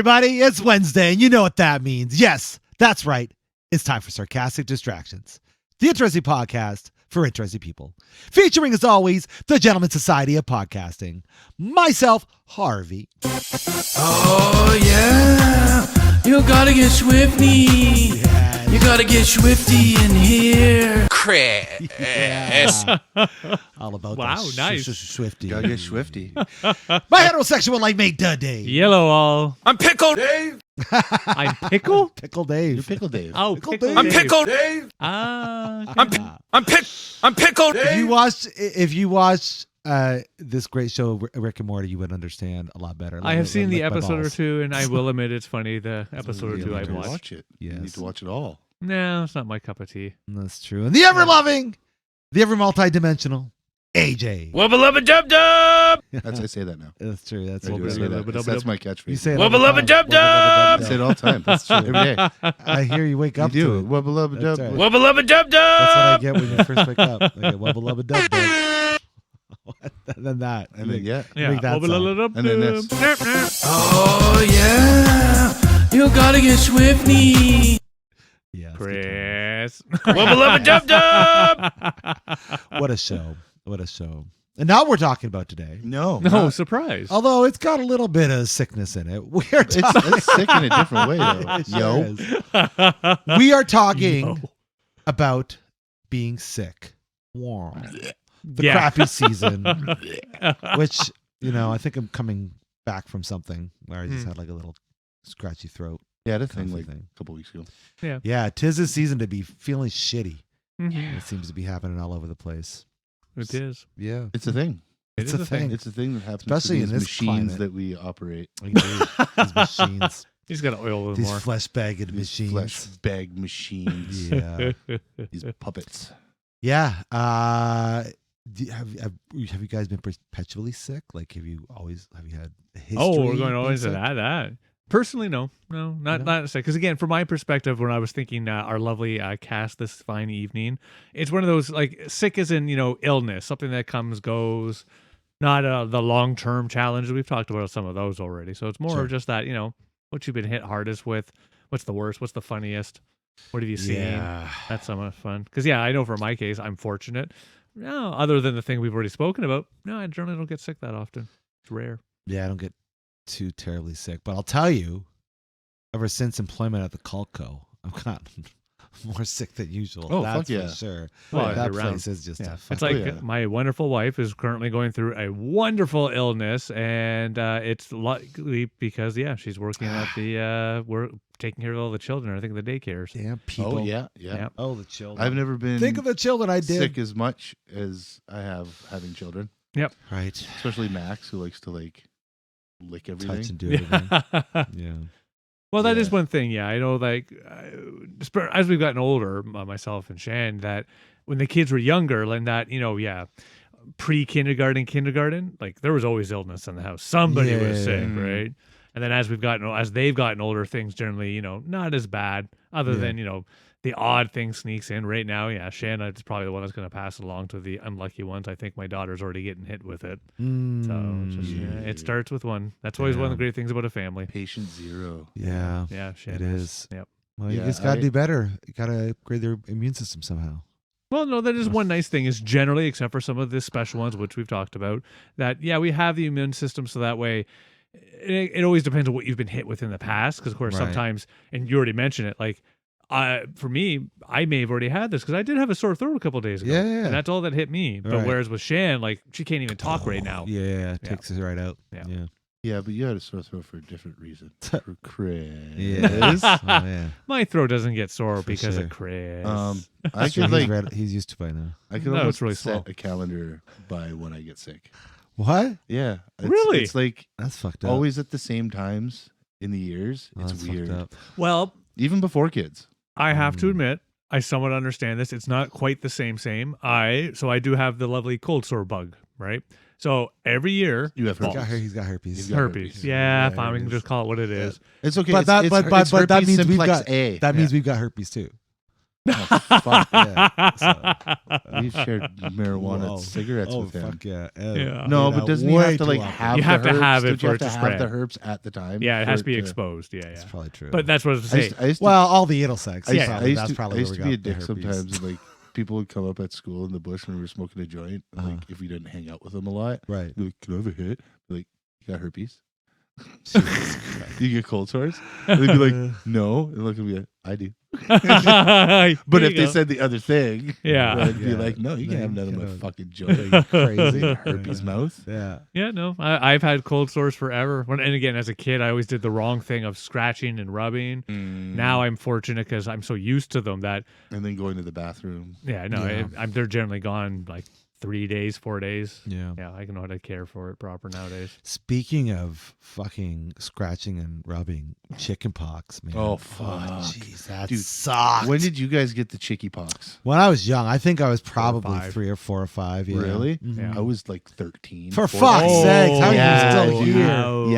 everybody. It's Wednesday, and you know what that means. Yes, that's right. It's time for Sarcastic Distractions, the interesting podcast for interesting people. Featuring, as always, the Gentleman Society of Podcasting. Myself, Harvey. Oh, yeah. You gotta get swifty. Yes. You gotta get swifty in here. Chris. Yeah. All about Wow, that nice. Swifty. Gotta get swifty. My heterosexual life mate, Dave. Yellow all. I'm pickled. Dave. I'm pickle? Pickle Dave. You're Pickle Dave. Oh, Pickle pickle Dave. I'm pickled. Dave. Ah, I'm pickled. If you watched this great show, Rick and Morty, you would understand a lot better. I have seen the Lick my episode or balls. two, and I will admit it's funny. The episode or two You I've need to watched. watch it. Yes. You need to watch it all. No, it's not my cup of tea. That's true. And the ever-loving, the ever-multi-dimensional AJ. Wubba lubba dub dub. I say that now. That's true. That's I do, I say that. That's my catchphrase. You say it all Wubba the lubba time. dub dub. I say it all the time. That's true. Every day. I hear you wake You up do. to it. Wubba lubba That's dub. right. Wubba lubba dub That's what I dub. get when you first wake up. I get wubba lubba dub dub. And then that. And then, yeah. Yeah. Make that sound. And then this. Oh, yeah. You gotta get swifty. Yeah. it's good Chris. Wubba lubba dub dub. times. What a show. What a show. And now we're talking about today. No. No, not- surprise. Although it's got a little bit of sickness in it. We are It's sick in a different way, though. It sure Yo. is. We are talking Yo. about being sick. Wow. The Yeah. crappy season, which, I think I'm coming back from something where I just had like a little scratchy throat. Yeah, the kind thing of like thing. a couple weeks ago. Yeah, 'tis the season to be feeling shitty. Mhm. It seems to be happening all over the place. It is. Yeah. It's a thing. It's is a a thing. thing. It's a thing that happens Especially to in these this machines climate. that we operate. Like these machines. He's got to oil a little These more. flesh bagged These machines. flesh bag machines. Yeah. These puppets. Yeah. Have you guys been perpetually sick? Like, have you had a history? Oh, we're of going being always to sick? that. Personally, no, not say. Because again, from my perspective, when I was thinking our lovely cast this fine evening, it's one of those like sick as in illness, something that comes goes, not the long term challenge. We've talked about some of those already, so it's more Sure. of just that what you've been hit hardest with, what's the worst, what's the funniest, what have you seen? Yeah. That's so much fun. Because I know for my case, I'm fortunate. No, other than the thing we've already spoken about, no, I generally don't get sick that often. It's rare. Yeah, I don't get too terribly sick, but I'll tell you, ever since employment at the Culco, I've gotten more sick than usual. Oh, That's fuck yeah. for sure. Well, that year round. place is just a It's fucking- like yeah. my wonderful wife is currently going through a wonderful illness, and it's likely because she's working at the we're taking care of all the children. I think the daycares. damn people. Oh, yeah. Yeah. Oh, the children. I've never been Think of the children I did. sick as much as I have having children, Right. especially Max, who likes to lick Touch everything. and do everything. Yeah. Well, that is Yeah. one thing. Yeah, I know. Like as we've gotten older, myself and Shan, that when the kids were younger, and that kindergarten, like there was always illness in the house. Somebody was sick, Yeah. right? And then as they've gotten older, things generally, not as bad. Other Yeah. than the odd thing sneaks in. Right now, Shanna is probably the one that's going to pass it along to the unlucky ones. I think my daughter's already getting hit with it. So it's just, it starts with one. That's always one of the great things about a family. Patient zero. Yeah. Yeah, It Shanna is. Yep. Well, you Yeah, just got to I- do better. You got to upgrade their immune system somehow. Well, no, that is one nice thing is generally, except for some of the special ones, which we've talked about, that, we have the immune system so that way it always depends on what you've been hit with in the past. Because, of course, Right. sometimes, and you already mentioned it, like, for me, I may have already had this because I did have a sore throat a couple days ago. Yeah. And that's all that hit me. But Right. whereas with Shan, like, she can't even talk right now. Yeah, it takes us right out. Yeah. Yeah. Yeah, but you had a sore throat for a different reason. For Chris. Yeah. Oh, yeah. My throat doesn't get sore For because sure. of Chris. I Sure, could he's used to it by now. I could No, almost it's really set slow. a calendar by when I get sick. What? Yeah. Really? It's like That's fucked up. always at the same times in the years. Oh, It's that's weird. fucked up. Well, Even before kids. I have to admit, I somewhat understand this. It's not quite the same. So I do have the lovely cold sore bug, right? So every year, You have He's herpes. got herpes. He's got herpes. Yeah, fine. We can herpes. just call it what it is. It's okay. But it's that herpes means we've simplex got A. that Yeah. means we've got herpes too. Oh, fuck. Yeah. We've shared marijuana Whoa. cigarettes with him. Fuck yeah. Yeah. No, Yeah, but doesn't he way have to too like often. have You the have to herbs? have it Don't for you have it to to have the spread. herbs at the time? Yeah, it for has to be to- exposed. Yeah, That's yeah. probably true. But that's what I was I saying. used, I used to, well, all the anal sex. I used, Probably, I used that's to, probably I used where to we be a got the dick herpes. sometimes, and like people would come up at school in the bush when we were smoking a joint. And, like if we didn't hang out with them a lot, Right. be like, "Can I have a hit?" Be like, "You got herpes? Jesus Christ. You get cold sores?" And they'd be like, "No," and look at me, I do. But There if you they go. said the other thing, Yeah. I'd be Yeah. like, "No, you No, can't have you none of my cannot. fucking joint." Crazy. Herpes mouth. Yeah. Yeah, no, I've had cold sores forever. And again, as a kid, I always did the wrong thing of scratching and rubbing. Now I'm fortunate because I'm so used to them that, And then going to the bathroom. yeah, no, Yeah. they're generally gone like 3 days, 4 days. Yeah. Yeah, I can know how to care for it proper nowadays. Speaking of fucking scratching and rubbing, chicken pox, man. Oh, fuck. Jeez, that Dude, sucked. When did you guys get the chicky pox? When I was young, I think I was probably 5. 3 or 4 or 5. Yeah. Really? Mhm. Yeah. I was like 13. For 14. fuck's sakes, how yeah, are you still dude. here?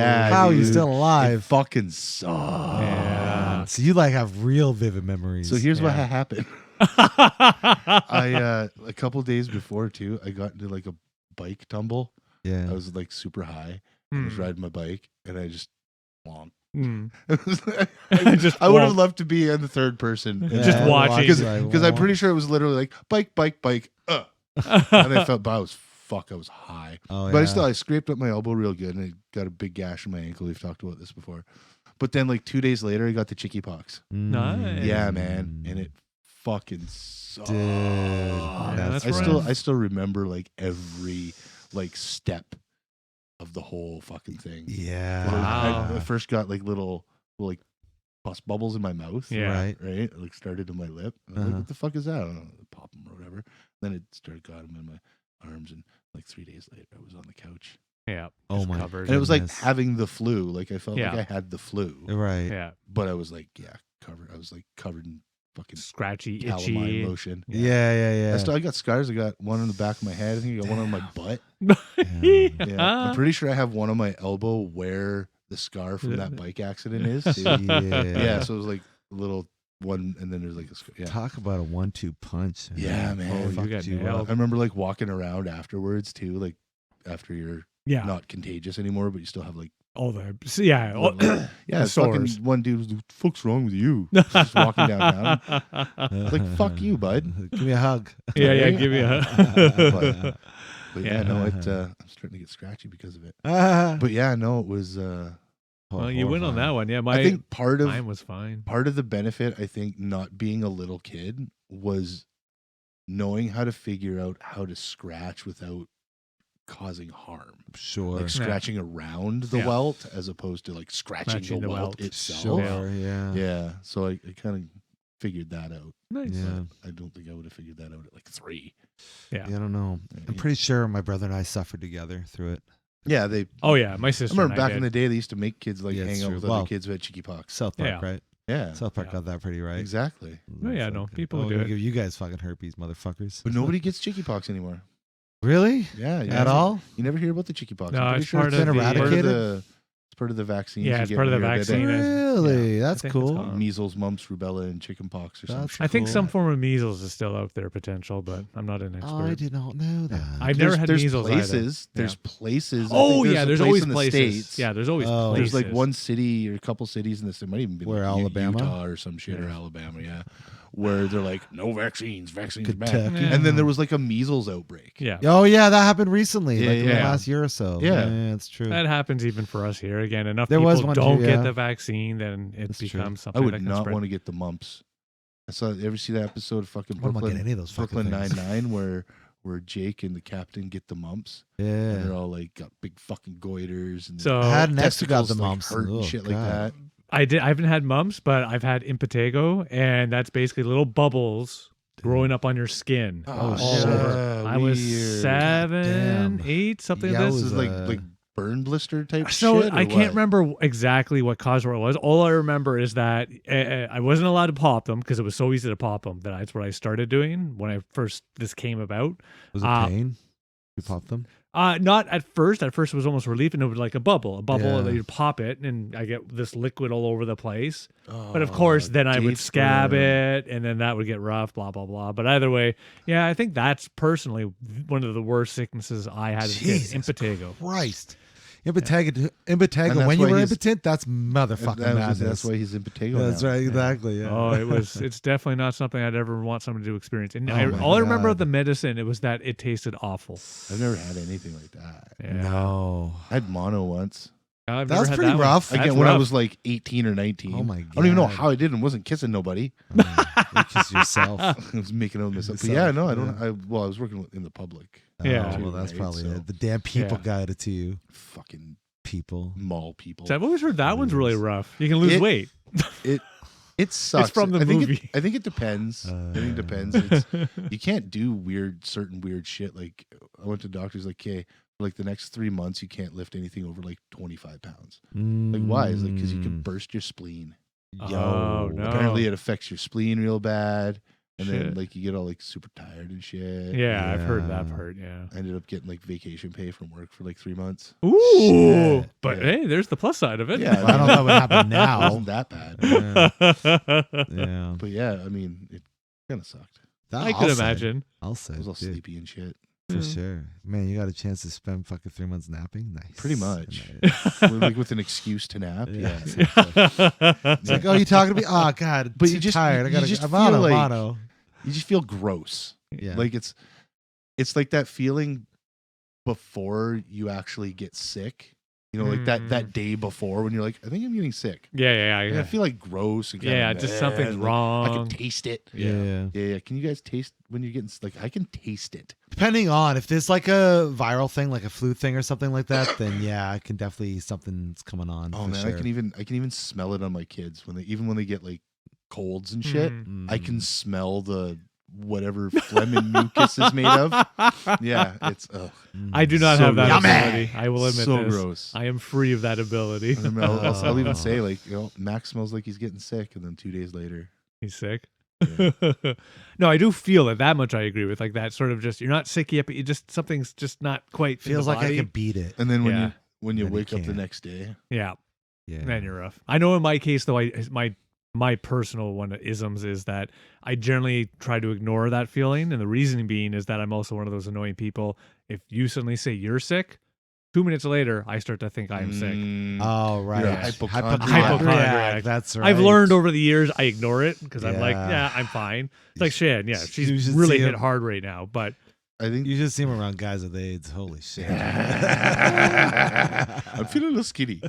Yeah, How are you dude. still It alive? fucking sucked. Yeah. So you like have real vivid memories. So here's what Yeah. happened. I a couple days before too, I got into like a bike tumble. yeah. I was like super high. I was Hmm. riding my bike and I just whonked. Hmm. I would have loved to be in the third person. and Just Yeah, watching. because I'm pretty sure it was literally like bike, and I felt, but I was high. Oh, But yeah. I scraped up my elbow real good and I got a big gash in my ankle. We've talked about this before. But then like 2 days later, I got the chicky pox. Nice. Yeah, man, and it fucking sucked. Dude, that's I rough. still remember like every like step of the whole fucking thing. Yeah. Wow. I first got like little like pus bubbles in my mouth. Yeah. Right. Right. It, like started in my lip. And I was like, Uh-huh. what the fuck is that? I don't know. Pop them or whatever. Then it started got them in my arms, and like 3 days later, I was on the couch. Yeah. Oh just my covered. And it was like Goodness. having the flu. Like I felt Yeah. like I had the flu, Right. Yeah. but I was like, covered. I was like covered in fucking Scratchy, calamine itchy. lotion. Yeah. I got scars. I got one on the back of my head. I think I got one on my butt. Yeah. Yeah, I'm pretty sure I have one on my elbow where the scar from that bike accident is. Too. Yeah, so it was like a little one, and then there's like a scar. Yeah, Talk about a 1-2 punch. Yeah, man. Oh, you Fucked got you nailed. up. I remember like walking around afterwards too, like after you're Yeah. not contagious anymore, but you still have like All the yeah. yeah, it's fucking sores. one dude was like, "What the fuck's wrong with you?" Just walking downtown. It's like, fuck you, bud. Give me a hug. Yeah, give me a. But Yeah. yeah, no, I'm starting to get scratchy because of it. But But yeah, no, it was. Well, you win on that one. Yeah, I think mine was fine. part of the benefit, I think, not being a little kid was knowing how to figure out how to scratch without causing harm. Sure. Like scratching around the Yeah. welt as opposed to like scratching Scratching the the welt welt. itself. Sure. Yeah. Yeah. So I kind of figured that out. Nice. Yeah. I don't think I would have figured that out at like 3. Yeah. I don't know. I'm pretty sure my brother and I suffered together through it. Yeah, they. Oh yeah, my I sister. remember and back did. in the day, they used to make kids like Yeah, it's hang out true. with Well, other kids who had chickenpox. South Park, Yeah. right? Yeah, South Park Yeah. got that pretty right. exactly. Oh, yeah, no, people do we it. give you guys fucking herpes, motherfuckers. But nobody gets chickenpox anymore. Really? Yeah, you At never- all? You never hear about the chickenpox. No, I'm pretty it's sure part it's of been the eradicated? It's part of the vaccine. Yeah, it's part of the vaccine. Really? Yeah, That's I think it's cool. called- Measles, mumps, rubella, and chickenpox or something. That's I think cool. some form of measles is still out there potential, but I'm not an expert. I did not know that. I've never had there's measles places. either. There's places. I Oh think yeah, a there's place always in the places. States. Yeah, there's always Oh, places. There's like one city or a couple cities in this. It might even be Where, like Alabama? Utah or some shit, or Alabama. Yeah, where they're like no vaccines, vaccines bad. Kentucky. And then there was like a measles outbreak. Yeah. Oh yeah, that happened recently, Yeah, like in the yeah. last year or so. Yeah. It's true. That happens even for us here. Again, enough There people was one too, don't yeah. get the vaccine, then it That's true. becomes I something would that can not spread. want to get the mumps. I saw. Ever see that episode of fucking I don't want to Brooklyn? get any of those fucking Brooklyn things. Nine-Nine where Jake and the captain get the mumps. And Yeah. they're all like got big fucking goiters and So I had an ex who got the testicles, like, mumps. hurt and Oh, shit like God. that. I haven't had mumps, but I've had impetigo, and that's basically little bubbles growing up on your skin. Oh, all shit. over. I was Weird. 7, Damn. 8, something Yeah, like it This this. is was, like burn blister type So shit. Or I can't what? remember exactly what caused what it was. All I remember is that I wasn't allowed to pop them because it was so easy to pop them. That's what I started doing when this came about. Was it pain? You popped them? Not at first. At first, it was almost relief, and it was like a bubble, Yeah. and you'd pop it, and I get this liquid all over the place. But of course, then I would Dave scab Sperm. it, and then that would get rough, blah, blah, blah. But either way, yeah, I think that's personally one of the worst sicknesses I had as a kid, Jesus impetigo. Christ. And Impetigo, that's when you why were he's- impotent, that's motherfucking madness. That's why he's impetigo. That's now. right, exactly. Yeah. Oh, it's definitely not something I'd ever want someone to experience. And Oh my all I remember God. of the medicine, it was that it tasted awful. I've never had anything like that. Yeah. No. I had mono once. I've That's never had pretty that one. rough. That's Again, when I rough. was like 18 or 19. Oh my I don't even know God. how I did and wasn't kissing nobody. Just yourself. I was making out with myself. But Yourself, yeah, no, I don't. yeah. I was working in the public. Yeah. Oh, well, that's Right, probably so- it. The damn people Yeah. got it to you. Fucking People. mall people. So I've always heard that one's really rough. You can lose It- weight. It sucks. from the I think movie. I think it depends. I think it depends. You can't do certain weird shit. Like I went to doctors. Like, okay, for like the next 3 months, you can't lift anything over like 25 pounds. Like why? It's like because you can burst your spleen. Yo. Oh, no. Apparently, it affects your spleen real bad, and then Shit. like you get all like super tired and shit. Yeah, I've heard Yeah. that part. Yeah. I ended up getting like vacation pay from work for like 3 months. Ooh, Shit. but Yeah. hey, there's the plus side of it. Yeah, Well, I don't know what happened It now. wasn't that bad. Yeah. But yeah, I mean, it kind of sucked. I could imagine. I'll say. I was all dude, sleepy and shit. For Yeah. sure. Man, you got a chance to spend fucking 3 months napping? Nice. Pretty much. Nice. Like with an excuse to nap. Yeah. Yeah. It's like, oh, you talking to me? Oh, God. But too you just- tired. I you gotta just I'm feel mono, like- mono. You just feel gross. Yeah. Like it's like that feeling before you actually get sick. You know, like that day before when you're like, I think I'm getting sick. Yeah, Like, I feel like gross. And kinda Yeah, just meh, something's like, wrong. I can taste it. yeah. Yeah. Can you guys taste when you're getting like? I can taste it. Depending on if there's like a viral thing, like a flu thing or something like that, then yeah, I can definitely something's coming on. Oh for man, sure. I can even smell it on my kids when they get like colds and shit. Mm. I can smell the whatever phlegm and mucus is made of. Yeah, it's I do not So have that gross. ability. I will admit so this. gross. I am free of that ability. And then I'll even say like, you know, Max smells like he's getting sick, and then 2 days later, He's sick. Yeah. No, I do feel it. That much I agree with. Like that sort of just you're not sick yet, but you just something's just not quite in Feels the like I body. can beat it. and then when Yeah. you Then you wake up the can't. next day, Yeah, Yeah. man, you're rough. I know in my case though, my personal one of isms is that I generally try to ignore that feeling, and the reason being is that I'm also one of those annoying people. If you suddenly say you're sick, 2 minutes later I start to think I'm sick. Oh, right. You're a hypochondriac. Hypochondriac. That's right. I've learned over the years I ignore it because I'm like, Yeah. yeah, I'm fine. It's like Shan, yeah, You she's should really see hit him. hard right now, but I think You just see him around guys with AIDS. Holy shit. I'm feeling a little skinny.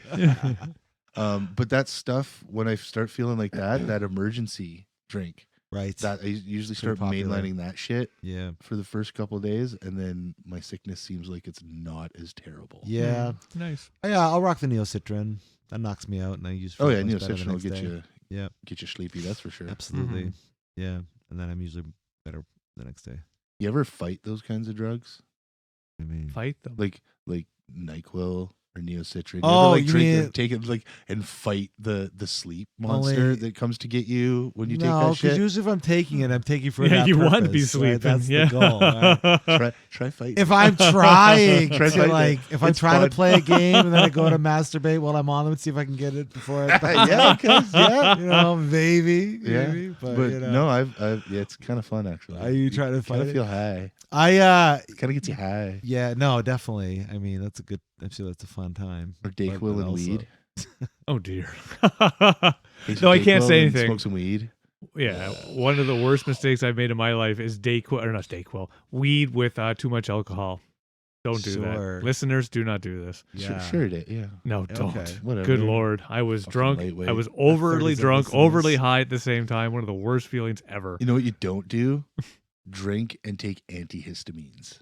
But that stuff when I start feeling like that emergency drink, Right. that I usually start Pretty popular. mainlining that shit Yeah. for the first couple of days, and then my sickness seems like it's not as terrible. Yeah. nice. Yeah, I'll rock the Neocitrin. That knocks me out, and I use. Oh yeah, much better the Neocitrin will next get day. you. Yeah. Get you sleepy. That's for sure. Absolutely. Yeah, and then I'm usually better the next day. You ever fight those kinds of drugs, I mean, Fight them. like NyQuil or Neocitrin? You Oh, ever, you drink mean- it, take it like and fight the sleep monster Only- that comes to get you when you take no, that because shit? usually if I'm taking it, I'm taking for Yeah, that you want to be purpose, right? sleeping. That's yeah. the goal. Right? Try fighting. If I'm trying Try to fighting like, it. if I'm It's trying fun. to play a game and then I go to masturbate while I'm on them and see if I can get it before I, yeah, 'cause, yeah. you know, maybe, Yeah, maybe, but, but you know, no, I've yeah, it's kind of fun actually. Are you trying to kind fight of it? feel high? I It kind of gets you high. yeah, no, definitely. I mean, that's a good. Actually, that's a fun time. Or But Dayquil and also- weed. Oh dear. Take No, I some can't Dayquil say and anything. Smoke some weed. Yeah, one of the worst mistakes I've made in my life is weed with too much alcohol. Don't do Sure. that. Listeners, do not do this. Yeah. Sure it is. Yeah. No, don't. Okay. Whatever. Good Lord. I was Fucking drunk. lightweight. I was overly 30 drunk, listeners. overly high at the same time. One of the worst feelings ever. You know what you don't do? Drink and take antihistamines.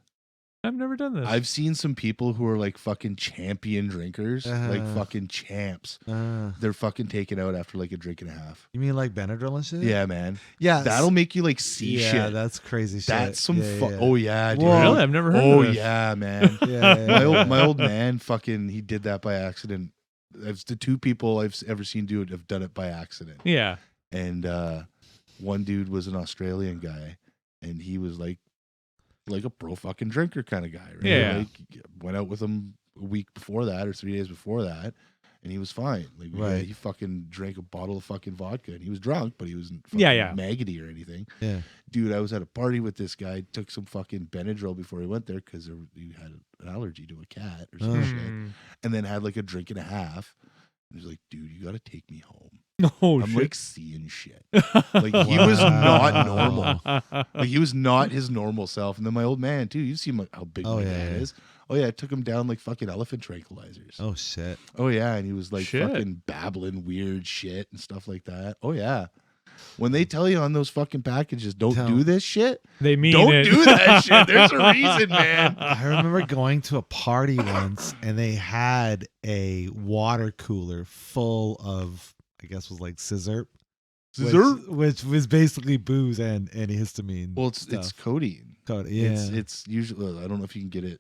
I've never done this. I've seen some people who are like fucking champion drinkers, like Uh-huh. fucking champs. They're fucking taken out after like a drink and a half. you mean like Benadryl and shit? Yeah, man. yeah. That'll make you like see yeah, shit. that's crazy shit. That's some yeah, fu- yeah. Oh yeah, dude. Whoa. Really? I've never heard Oh of this. yeah, man. Yeah, yeah, my yeah. old man fucking he did that by accident. That's the two people I've ever seen do it have done it by accident. Yeah. And one dude was an Australian guy, and he was like like a pro fucking drinker kind of guy, right? Yeah. Like went out with him a week before that or 3 days before that, and he was fine. Like Right. he fucking drank a bottle of fucking vodka, and he was drunk, but he wasn't fucking Yeah. maggoty or anything. Yeah. Dude, I was at a party with this guy, took some fucking Benadryl before he went there because he had an allergy to a cat or some shit, Mm. and then had like a drink and a half. And he was like, dude, you got to take me home. Oh, I'm shit. like seeing shit. Like he was not Wow. normal. Like he was not his normal self. And then my old man too. You see how big Oh, my yeah, dad yeah. is. Oh yeah, I took him down like fucking elephant tranquilizers. Oh shit. Oh yeah, and he was like Shit. fucking babbling weird shit and stuff like that. Oh yeah. When they tell you on those fucking packages, don't do this shit, They mean don't it. do that shit. There's a reason, man. I remember going to a party once and they had a water cooler full of, I guess was like scissor. Which was basically booze and antihistamine. Well, it's stuff. codeine. Yeah. It's usually, I don't know if you can get it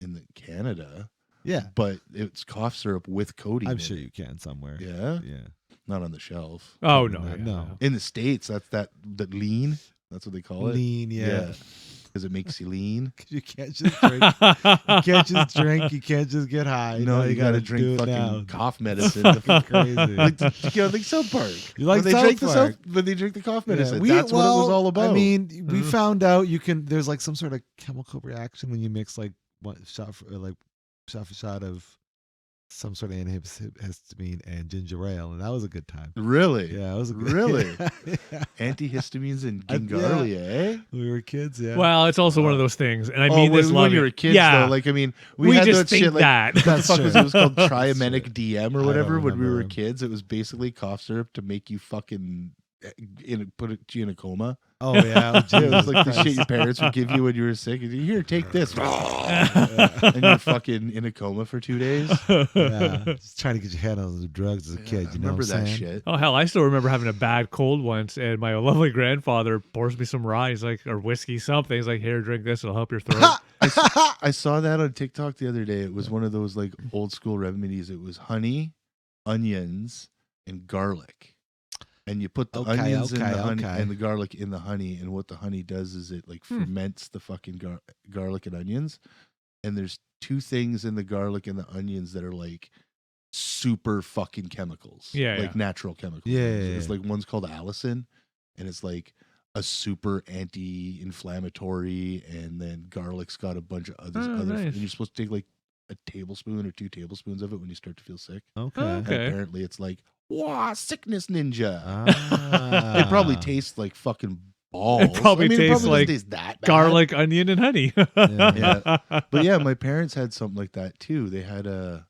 in Canada, yeah. but it's cough syrup with codeine. I'm in sure it. you can somewhere. Yeah, Yeah. not on the shelf. Oh, no. No. Yeah. In the States, that's that lean. That's what they call it. Lean, yeah. Because it makes you lean. You can't just drink. You can't just drink. You can't just get high. No, you gotta do drink it fucking now. cough medicine. Fucking crazy. like South Park. You like when they South drink Park? when they drink the cough Yeah, medicine. That's what it was all about. I mean, we found out there's like some sort of chemical reaction when you mix like one shot for shot of some sort of antihistamine and ginger ale, and that was a good time. Really? Yeah, it was a good Really? yeah. antihistamines and Yeah. gingarly, eh? We were kids, yeah. Well, it's also one of those things, and I mean this when loving. you were kids, yeah. though, like I mean, we had just that think shit like that. what the That's fuck was true. it? It was called That's Triamenic true. DM or I whatever don't when we were remember. kids. It was basically cough syrup to make you fucking put you in a coma. Oh yeah, Yeah, it was Jesus like the shit Christ. your parents would give you when you were sick. And here, take this, and you're fucking in a coma for 2 days. Yeah, just trying to get your head on the drugs as a kid. I You know remember what I'm that saying? shit. Oh hell, I still remember having a bad cold once, and my lovely grandfather pours me some rye, he's like, or whiskey, something. He's like, "Here, drink this; it'll help your throat." I saw that on TikTok the other day. It was one of those like old school remedies. It was honey, onions, and garlic. And you put the onions in the honey and the garlic in the honey, and what the honey does is it like ferments the fucking garlic and onions. And there's two things in the garlic and the onions that are like super fucking chemicals. Yeah, like yeah. natural chemicals. Yeah, It's yeah. like one's called allicin, and it's like a super anti-inflammatory, and then garlic's got a bunch of other Oh, nice. and you're supposed to take like a tablespoon or 2 tablespoons of it when you start to feel sick. Okay. Oh, And okay. apparently it's like, wow, sickness ninja. Ah. It probably tastes like fucking balls. It probably tastes doesn't like taste that bad. Garlic, onion, and honey. Yeah. But yeah, my parents had something like that too. They had a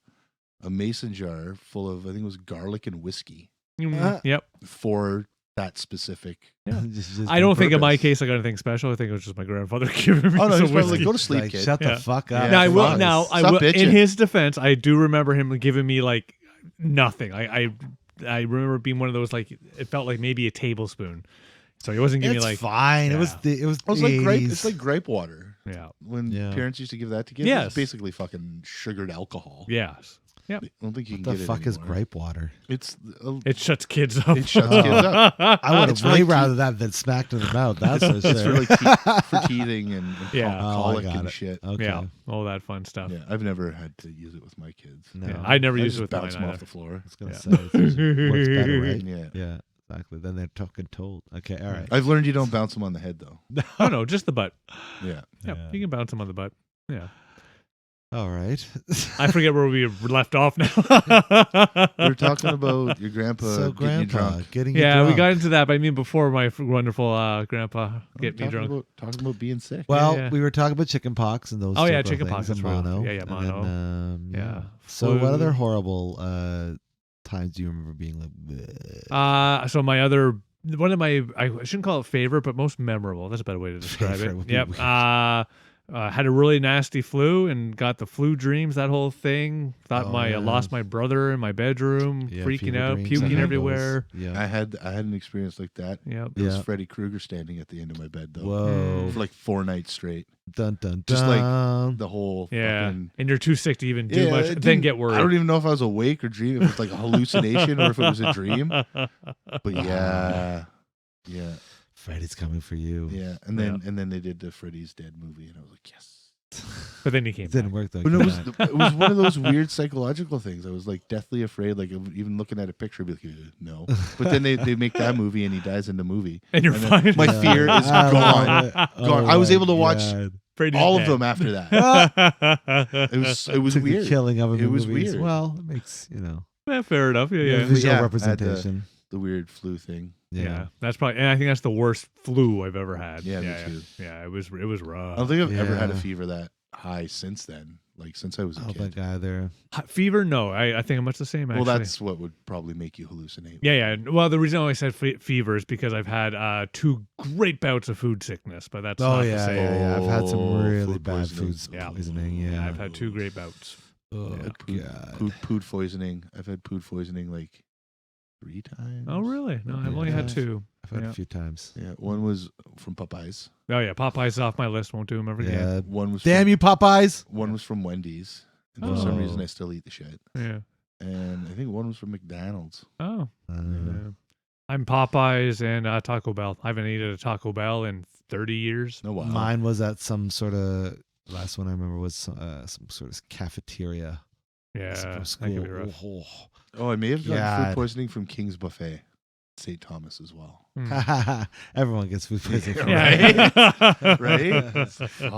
mason jar full of, I think it was garlic and whiskey Yep. for that specific. Just I don't think in my purpose. case I got anything special. I think it was just my grandfather giving me Oh no, some he's probably whiskey. like, go to sleep, like, kid. shut Yeah. the fuck up. Yeah, Now I will. fuck. Now I Stop will. In bitching. his defense, I do remember him giving me like nothing. I remember being one of those like it felt like maybe a tablespoon. So he wasn't giving It's me like fine. Yeah. It was the It's like grape. 80s. It's like grape water. yeah. When Yeah. parents used to give that to kids, Yes. it's basically fucking sugared alcohol. Yes. I don't think you can What the get fuck it is anymore. grape water? It's It shuts kids up. it shuts kids up. I would It's have for way like rather that than smacked in the mouth. That's for It's for sure. like for teething and Yeah. Oh, I colic got and it. shit. Okay. Yeah, all that fun stuff. Yeah, I've never had to use it with my kids. No. Yeah, I never I used just it with mine bounce them off either. the floor. I was gonna Yeah. say it works better, right? Yeah. Yeah, exactly. Then they're talking told. Okay, all right. I've learned you don't bounce them on the head though. Oh no, just the butt. Yeah. Yep, Yeah. you can bounce them on the butt. Yeah, All right. I forget where we left off now. We were talking about your grandpa So getting you grandpa drunk. getting you Yeah, we drunk. got into that, but I mean before my wonderful grandpa get me talking drunk. about being sick. Well, Yeah. we were talking about chicken pox and those. Oh, yeah, type of chicken things pox, and that's right. mono. Yeah, And mono. then, Yeah. So, what Flu. other horrible times do you remember being like? "Bleh"? So one of my I shouldn't call it favorite, but most memorable. That's a better way to describe Favorite would it. be Yep. weird. Had a really nasty flu and got the flu dreams. That whole thing. Thought Oh, I yeah. lost my brother in my bedroom, Yeah, freaking fever out, dreams, puking I had everywhere. those. Yeah. I had an experience like that. Yep. It was Yeah. Freddy Krueger standing at the end of my bed though. Whoa. For like 4 nights straight. Dun dun dun. Just like the whole Yeah. fucking And you're too sick to even do Yeah, much. it Then didn't- get worried. I don't even know if I was awake or dreaming. If it was like a hallucination or if it was a dream. But yeah. Yeah. Freddy's coming for you. Yeah, and then they did the Freddy's Dead movie, and I was like, yes. But then he came It didn't back. work though. But it was one of those weird psychological things. I was like deathly afraid, like even looking at a picture, I'd be like, no. But then they make that movie, and he dies in the movie, And you're then fine. My fear is gone. Gone. I was able to watch Freddy's all of dead. them after that. It was Took weird. The killing of him. It was movies. weird. Well, it makes Yeah, fair enough. Yeah. visual Yeah, I had representation. The weird flu thing. Yeah, that's probably, and I think that's the worst flu I've ever had. Yeah, me too. Yeah, it was rough. I don't think I've ever had a Yeah. fever that high since then. Like since I was a Oh, that kid. guy there. Fever? No, I think I'm much the same. Actually. Well, that's what would probably make you hallucinate. yeah. Well, the reason I always said fever is because I've had 2 great bouts of food sickness, but that's Oh not the yeah, same. yeah. I've had some Oh, really food bad poisoning. food Yeah. poisoning. Yeah, I've had 2 great bouts. Oh Yeah. god. Food poisoning. I've had food poisoning like 3 times. Oh, really? No, I've only had Yeah. 2. I've had Yeah. a few times. Yeah, one was from Popeyes. Oh yeah, Popeyes is off my list. Won't do them ever again. Yeah. One was Damn from, you, Popeyes. One was from Wendy's, and for some Oh. reason I still eat the shit. Yeah. And I think one was from McDonald's. Oh. Uh, Yeah. I'm Popeyes and Taco Bell. I haven't eaten a Taco Bell in 30 years. No, wow. Mine was at some sort of. Last one I remember was some sort of cafeteria. Yeah, From that school. could be rough. Oh. Oh, I may have gotten God. food poisoning from King's Buffet, St. Thomas as well. Mm. Everyone gets food poisoning. from Yeah. that. Right?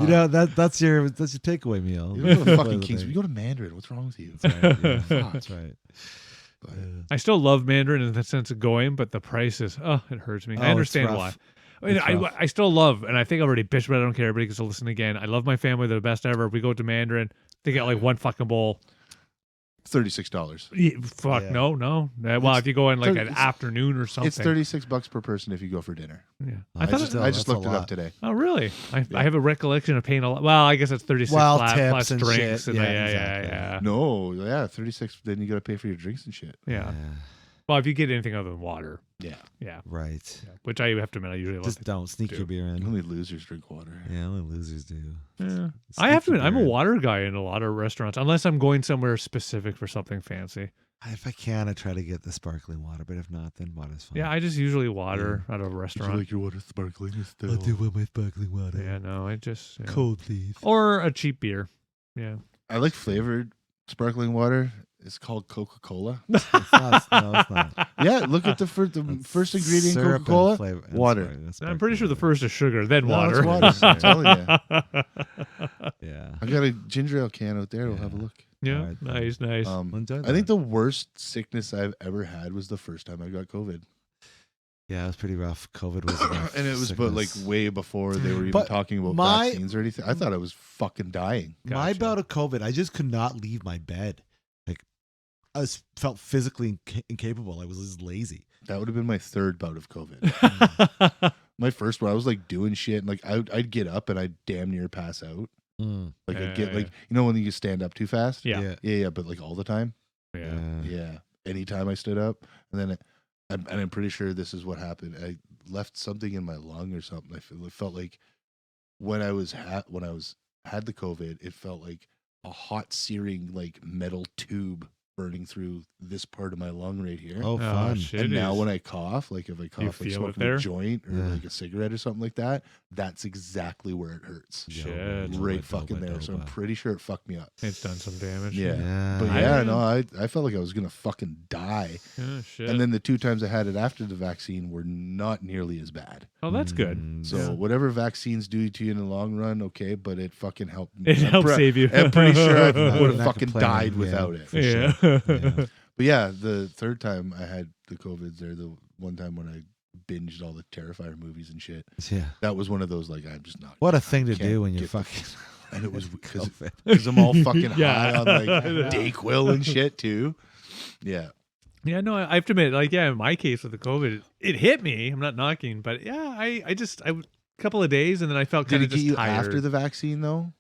You know that's your takeaway meal. You don't go to fucking That's King's. the We thing. go to Mandarin. What's wrong with you? That's right. Yeah, Fuck. that's right. But, I still love Mandarin in the sense of going, but the price is, it hurts me. Oh, I it's understand why. rough. I mean, It's rough. I still love, and I think I already bitched, but I don't care. Everybody gets to listen again. I love my family. They're the best ever. We go to Mandarin. They get like one fucking bowl. $36. Fuck, Yeah. no. Well, It's if you go in like an 30 afternoon or something. It's $36 per person if you go for dinner. Yeah. Oh, I thought just- it, I just that's a looked it up lot. today. oh, really? I Yeah. have a recollection of paying a lot. Well, I guess it's 36 Well, flat tips plus and drinks. shit. And Yeah, yeah, exactly. yeah. No, yeah, 36. Then you got to pay for your drinks and shit. Yeah. Well, if you get anything other than water. Yeah. Yeah. Right. Which I have to admit, I usually love Just to don't sneak do. your beer in. Only losers drink water. Yeah, only losers do. Yeah. I have to Sneak admit, I'm a your beer in. water guy in a lot of restaurants, unless I'm going somewhere specific for something fancy. If I can, I try to get the sparkling water, but if not, then water's fine. Yeah, I just usually water out of a Would you restaurant. like your water sparkling? I do want my sparkling water. Yeah, no, I just. Yeah. Cold, please. Or a cheap beer. Yeah. I like flavored sparkling water. It's called Coca-Cola. It's not, no, it's not. Yeah, look at the first It's first ingredient syrup and Coca-Cola. flavor- and Water. sparkling- I'm pretty sure the sparkling first is sugar, then No, water. it's water. I'm telling you. water. Yeah. I got a ginger ale can out there. We'll have a Yeah. look. Yeah, Alright, then. nice. Enjoy I think that. the worst sickness I've ever had was the first time I got COVID. Yeah, it was pretty rough. COVID was a rough And it was but like sickness. way before they were even But talking about my- vaccines or anything. I thought I was fucking dying. My Gotcha. bout of COVID, I just could not leave my bed. Like, I felt physically incapable. I was just lazy. That would have been my third bout of COVID. My first one, I was like doing shit, and like I'd get up and I'd damn near pass out. Like I'd get like when you stand up too fast. Yeah. yeah, but like all the time. Yeah. Yeah, anytime I stood up, and then I'm pretty sure this is what happened. I left something in my lung or something. I felt like when I was had the COVID, it felt like a hot searing like metal tube burning through this part of my lung right here. Oh, fun. shit. And It now is. when I cough, like if I cough like feel it smoking there? a joint or Yeah. like a cigarette or something like that, that's exactly where it hurts. Shit. Right fucking there. So I'm pretty sure it fucked me up. It's done some damage. Yeah. But I- yeah, no, I felt like I was gonna fucking die. Yeah, shit. And then the 2 times I had it after the vaccine were not nearly as bad. oh, that's good. So whatever vaccines do to you in the long run, okay, but it fucking helped me. It helped save you. I'm pretty sure I Not- would have not fucking complaining, died yeah, without it. for Yeah. sure. Yeah. But yeah, the third time I had the COVIDs there, the one time when I binged all the Terrifier movies and shit, Yeah. that was one of those like I'm just not. What a thing to can't do when you're get the- fucking. And it was because COVID. I'm all fucking Yeah. high on like Dayquil and shit too. Yeah. Yeah, no, I have to admit, like, yeah, in my case with the COVID, it hit me. I'm not knocking, but yeah, I a couple of days, and then I felt Did kind it of get just you tired. after the vaccine though?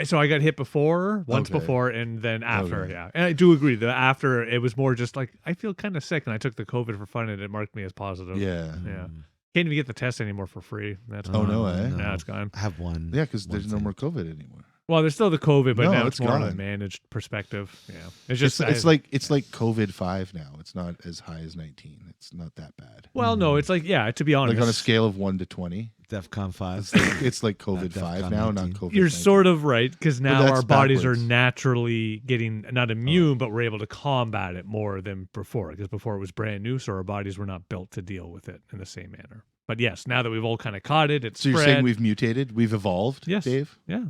So I got hit once Okay. before, and then after, Okay. yeah. And I do agree that after it was more just like I feel kind of sick, and I took the COVID for fun, and it marked me as positive. Yeah. Yeah. Can't even get the test anymore for free. That's Oh, gone. no, eh? Now it's gone. I have one. Yeah, because one there's no thing. more COVID anymore. Well, there's still the COVID, but No, now it's it's more on a gone. managed perspective. Yeah, it's It's just it's like COVID 5 now. It's not as high as 19. It's not that bad. Well, no, it's like to be honest, Like on a scale of 1 to 20, DEFCON 5. it's like COVID 5 DEFCON now, 19. not COVID. you're 19. sort of right because now that's our bodies are backwards. naturally getting not immune, but we're able to combat it more than before. Because before it was brand new, so our bodies were not built to deal with it in the same manner. But yes, now that we've all kind of caught it, it's So you're saying we've mutated, we've evolved, Yes. Dave? yeah.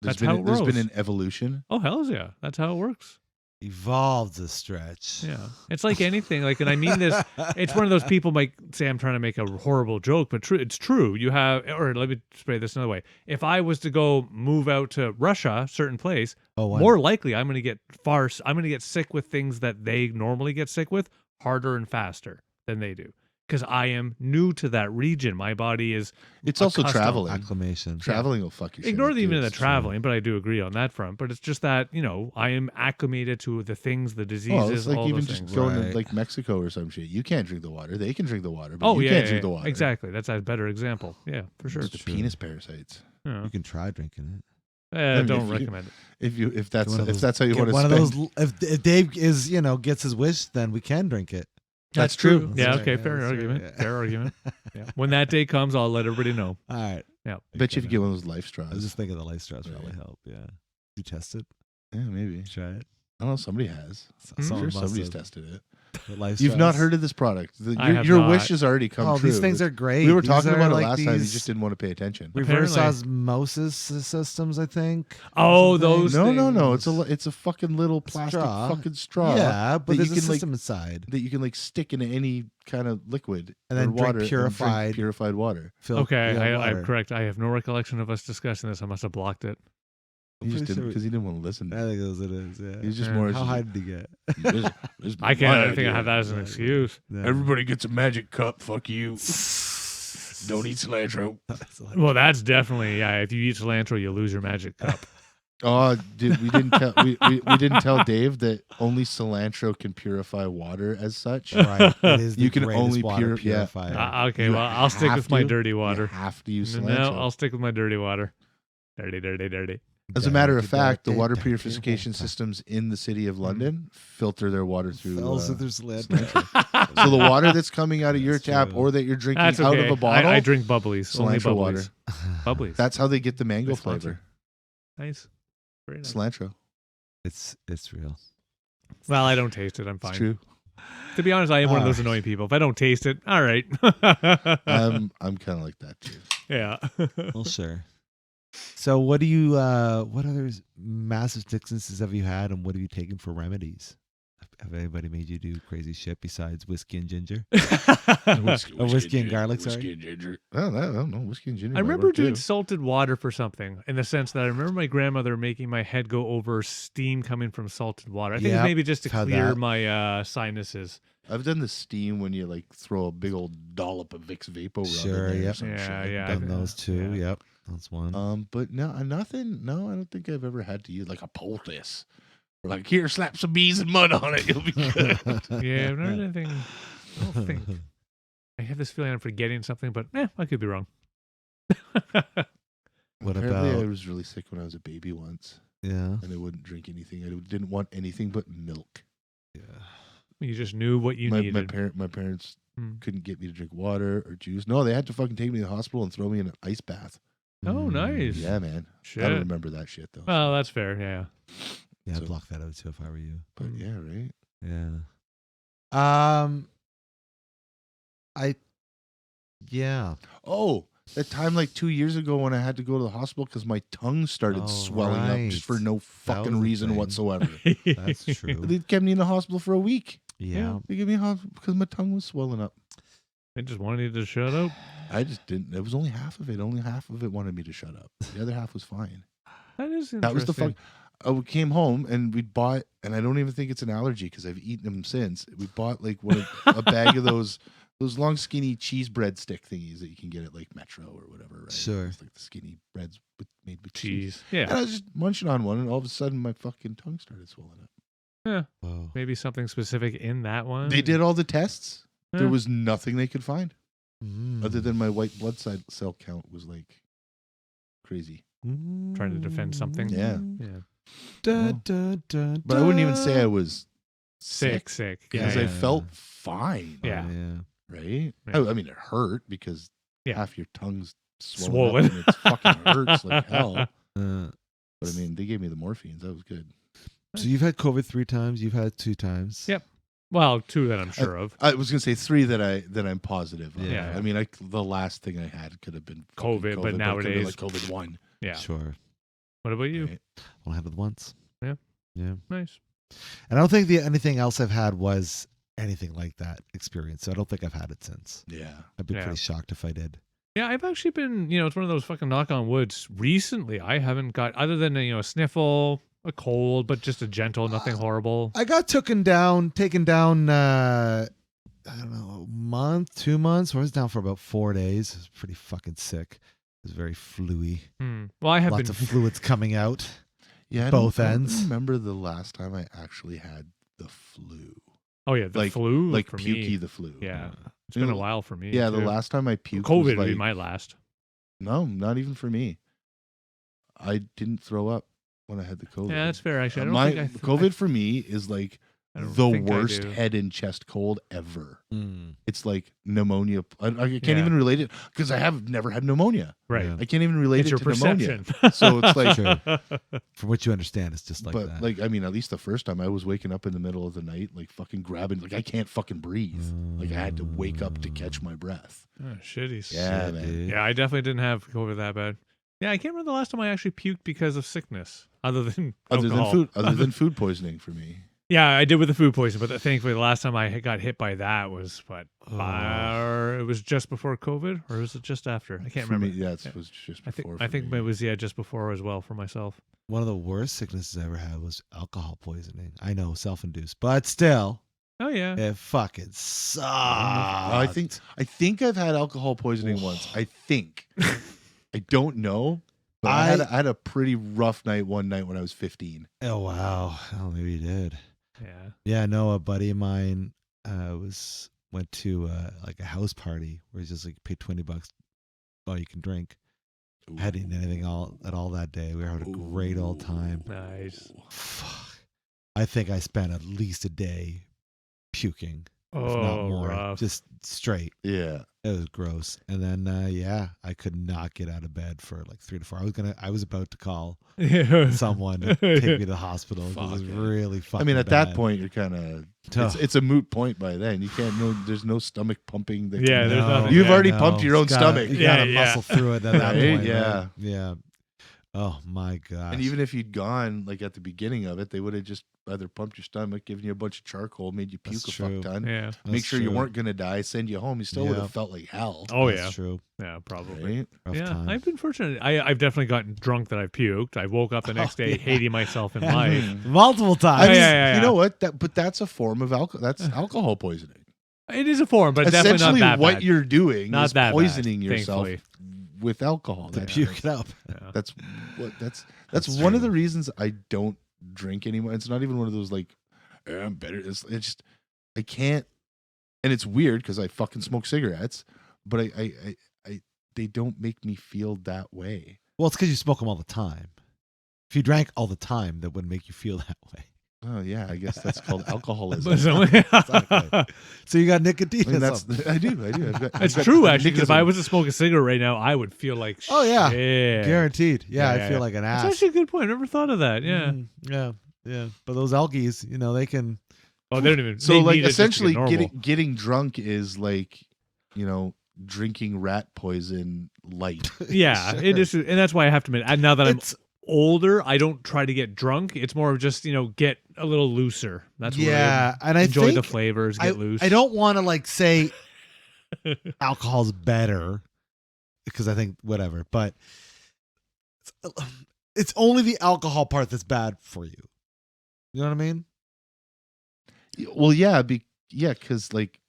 There's That's been how it there's been rolls. an evolution. Oh hell's yeah, that's how it works. Evolved a stretch. Yeah, it's like anything. Like, and I mean this. It's one of those people might say I'm trying to make a horrible joke, but it's true. You have, or let me spray this another way. If I was to go move out to Russia, certain place, more likely I'm going to get I'm going to get sick with things that they normally get sick with harder and faster than they do. Because I am new to that region. My body is. It's also accustomed. traveling. acclimation. Traveling will fuck your Ignore shit up, even too. the It's traveling, but I do agree on that front. But it's just that I am acclimated to the things, the true. diseases, Well, it's like all even those just things. going to Right. like Mexico or some shit. You can't drink the water. They can drink the water, but Oh you yeah, can't yeah, drink the yeah. water. Exactly. That's a better example. Yeah, for sure. It's the penis parasites. Yeah. You can try drinking it. mean, Don't if you- recommend it. If that's Get one of if those- that's how you Get want to one spend. of those. If Dave is gets his wish, then we can drink it. That's true. Yeah. That's Okay. right. Fair Yeah, that's argument. right. Fair argument. Yeah. When that day comes, I'll let everybody know. All right. Yeah. I bet you if you get one of those life straws. I was just thinking the life straws Right. probably help. Yeah. You test it? Yeah, maybe. Try it. I don't know. Somebody has. I'm Someone sure must somebody's have. tested it. The life You've not straws. heard of this product. I have Your not. wish has already come Oh, true. these things are great. We were These talking are about it like last time. You these just didn't want to pay attention. reverse Apparently. osmosis systems, I think. Oh, Something. those. No. things. It's a fucking little plastic Straw. fucking straw. Yeah, but that there's you a can, like, system inside. that you can like stick into any kind of liquid And then or drink water and purified- purified water. Okay, Yeah, I'm water. correct. I have no recollection of us discussing this. I must have blocked it. He just pretty didn't sure- because he didn't want to listen. I think it is. Yeah. He's just Yeah. more. How high did he get? I can't. I think I have that as an excuse. Yeah. Everybody gets a magic cup. Fuck you. Don't eat cilantro. Well, that's definitely If you eat cilantro, you lose your magic cup. Oh, we didn't tell we didn't tell Dave that only cilantro can purify water as such. Right. It is the You can greatest only water yeah. purifier. Okay, You well, I'll stick have with my to. dirty You water. have to use No, cilantro. I'll stick with my dirty water. Dirty. As a matter of fact, the water purification systems in the city of London filter their water through. cilantro. So the water that's coming out of your That's tap true. or that you're drinking That's out okay. of a bottle, I drink bubblies. Only cilantro bubblies. water. Bubblies. That's how they get the mango Nice sponsor. flavor. nice. Very nice. Cilantro. It's real. Well, I don't taste it. I'm fine. It's true. To be honest, I am one of those Alright. annoying people. If I don't taste it, all right. I'm kind of like that too. yeah. Well, sure. So, what do you? What other massive sicknesses have you had, and what have you taken for remedies? Have anybody made you do crazy shit besides whiskey and ginger? Whiskey and garlic, sorry. Whiskey and ginger. I don't know. Whiskey and ginger. I might remember work, doing too. salted water for something in the sense that I remember my grandmother making my head go over steam coming from salted water. I think it's Yep, maybe just to had clear that. my sinuses. I've done the steam when you like throw a big old dollop of Vicks Vapo rub Sure, in there or yep. some Yeah, shit. yeah. Done those too. yeah. Yep, that's one. But no, nothing. No, I don't think I've ever had to use like a poultice. Or like here, slap some bees and mud on it. You'll be good. Yeah, I've never done anything. I don't think. I have this feeling I'm forgetting something, but I could be wrong. What Apparently, about? I was really sick when I was a baby once, Yeah, and I wouldn't drink anything. I didn't want anything but milk. yeah. You just knew what you my needed. my parents Hmm. couldn't get me to drink water or juice. No, they had to fucking take me to the hospital and throw me in an ice bath. Oh, nice. Yeah, man. Shit. I don't remember that shit though. Well, that's fair. Yeah. Yeah, I'd So- block that out too if I were you. But yeah, right. Yeah. Yeah. Oh, that time like 2 years ago when I had to go to the hospital because my tongue started Oh, swelling up just for right. no was fucking a reason thing. whatsoever. That's true. They kept me in the hospital for a week. Yeah. They gave me a hospital because my tongue was swelling up. They just wanted you to shut up. I just didn't. It was only half of it. Only half of it wanted me to shut up. The other half was fine. That is interesting. That was the fuck. We came home and we bought, and I don't even think it's an allergy because I've eaten them since. We bought like a bag of those long skinny cheese bread stick thingies that you can get at like Metro or whatever, right? Sure. It's like the skinny breads made with cheese. Cheese. Yeah. And I was just munching on one, and all of a sudden my fucking tongue started swelling up. Whoa. Maybe something specific in that one. They did all the tests. There Yeah. was nothing they could find Mm. other than my white blood cell count was like crazy. trying to defend something. Yeah. But I wouldn't even say I was Sick. because Yeah. I felt fine. Yeah. Right. Yeah. I mean, it hurt because Yeah. half your tongue's Swollen. up and it fucking hurts like hell. Uh, But I mean, they gave me the morphines. That was good. so you've had COVID 3 times. You've had 2 times. Yep. Well, 2 that I'm sure of. I was gonna say 3 that I'm positive of. Yeah. I mean, the last thing I had could have been fucking COVID, but it could've been nowadays- like COVID 1. Yeah. Sure. What about you? Right? Only had it once. Yeah. Yeah. Nice. And I don't think anything else I've had was anything like that experience. So I don't think I've had it since. Yeah. I'd be Yeah. pretty shocked if I did. Yeah, I've actually been, it's one of those fucking knock on woods. Recently, I haven't got, other than, a sniffle, a cold, but just a gentle, nothing horrible. I got taken down, I don't know, a month, 2 months. I was down for about 4 days. I was pretty fucking sick. It was very fluey. Well, I have Lots been. of fluids coming out. Yeah. Both I don't ends. remember the last time I actually had the flu. Oh, yeah, the like- flu. Like for pukey me. the flu. Yeah. It's You been a know, while for me. Yeah, the too. last time I puked COVID was would be like, my last. no, not even for me. I didn't throw up when I had the COVID. Yeah, that's fair, actually. I don't My think COVID for me is like I don't the think I worst do. head and chest cold ever. Mm. It's like pneumonia. I can't Yeah. even relate it because I have never had pneumonia. Right. Yeah. I can't even relate It's it your to pneumonia. perception. So it's like, True. From what you understand, it's just like but that. like, I mean, at least the first time I was waking up in the middle of the night, like fucking grabbing, like I can't fucking breathe. Like I had to wake up to catch my breath. Oh, shitties. Yeah, Shit, man. dude. Yeah, I definitely didn't have COVID that bad. Yeah, I can't remember the last time I actually puked because of sickness, other than alcohol. Other than food poisoning for me. Yeah, I did with the food poison, but thankfully the last time I got hit by that was it was just before COVID, or was it just after? I can't For remember. me, yeah, it was just I think before. I for think me. it was just before as well for myself. One of the worst sicknesses I ever had was alcohol poisoning. I know, self-induced, but still, Oh yeah, it fucking sucked. I think I've had alcohol poisoning once. I think. I don't know. But I had a pretty rough night one night when I was 15. Oh wow! Oh, maybe you did. yeah. Yeah, no, a buddy of mine went to like a house party where he's just like paid $20 all you can drink. I hadn't eaten anything at all that day. We were having a great old time. Nice. Fuck. I think I spent at least a day puking, if not Oh, more, rough. just straight. Yeah. It was gross. And then yeah, I could not get out of bed for like 3 to 4. I was about to call someone to take me to the hospital. It was Fuck. really fucking I mean, at bad. that point, you're kind of Tough. it's a moot point by then. You can't know. There's no stomach pumping. That Yeah, can- there's nothing. You've Yeah, already pumped your own stomach. You Yeah, gotta yeah. muscle through it at that Right? point. Yeah. Right? Yeah. Oh my gosh. And even if you'd gone like at the beginning of it, they would have just either pumped your stomach, given you a bunch of charcoal, made you puke That's a true. fuck ton, Yeah. make That's sure you true. weren't gonna die, send you home. You still would Yeah. have felt like hell. Oh That's yeah. true. Yeah, probably. Right? Rough Yeah, time. I've been fortunate. I've definitely gotten drunk that I've puked. I woke up the next day yeah. hating myself in life. Multiple times. I mean, yeah. you know what? But that's a form of alcohol. That's alcohol poisoning. It is a form, but definitely not Essentially, that what bad. you're doing Not is that bad, poisoning yourself thankfully. with alcohol. To That- puke it up. Yeah. That's That's one of true. the reasons I don't drink anymore. It's not even one of those like I'm better. It's just I can't, and it's weird because I fucking smoke cigarettes, but I they don't make me feel that way. Well, it's because you smoke them all the time. If you drank all the time, that wouldn't make you feel that way. Oh yeah, I guess that's called alcoholism. Exactly. So you got nicotine. I mean, or that's something. I do. I've It's got true, actually, because if I nickism. was to smoke a cigarette right now, I would feel like Oh, yeah. shit. Guaranteed. Yeah, I Yeah, feel yeah. like an That's ass. actually a good point. I never thought of that. Yeah. Yeah. But those alkies, they can. Oh, they don't even. So they like need it just to essentially get normal. getting drunk is like, drinking rat poison light. Yeah, it is, and that's why I have to admit. Now that I'm It's older, I don't try to get drunk. It's more of just get a little looser. That's what yeah, and I enjoy the think flavors, get loose. I don't want to like say alcohol's better because I think whatever, but it's only the alcohol part that's bad for you. You know what I mean? Well, yeah, because like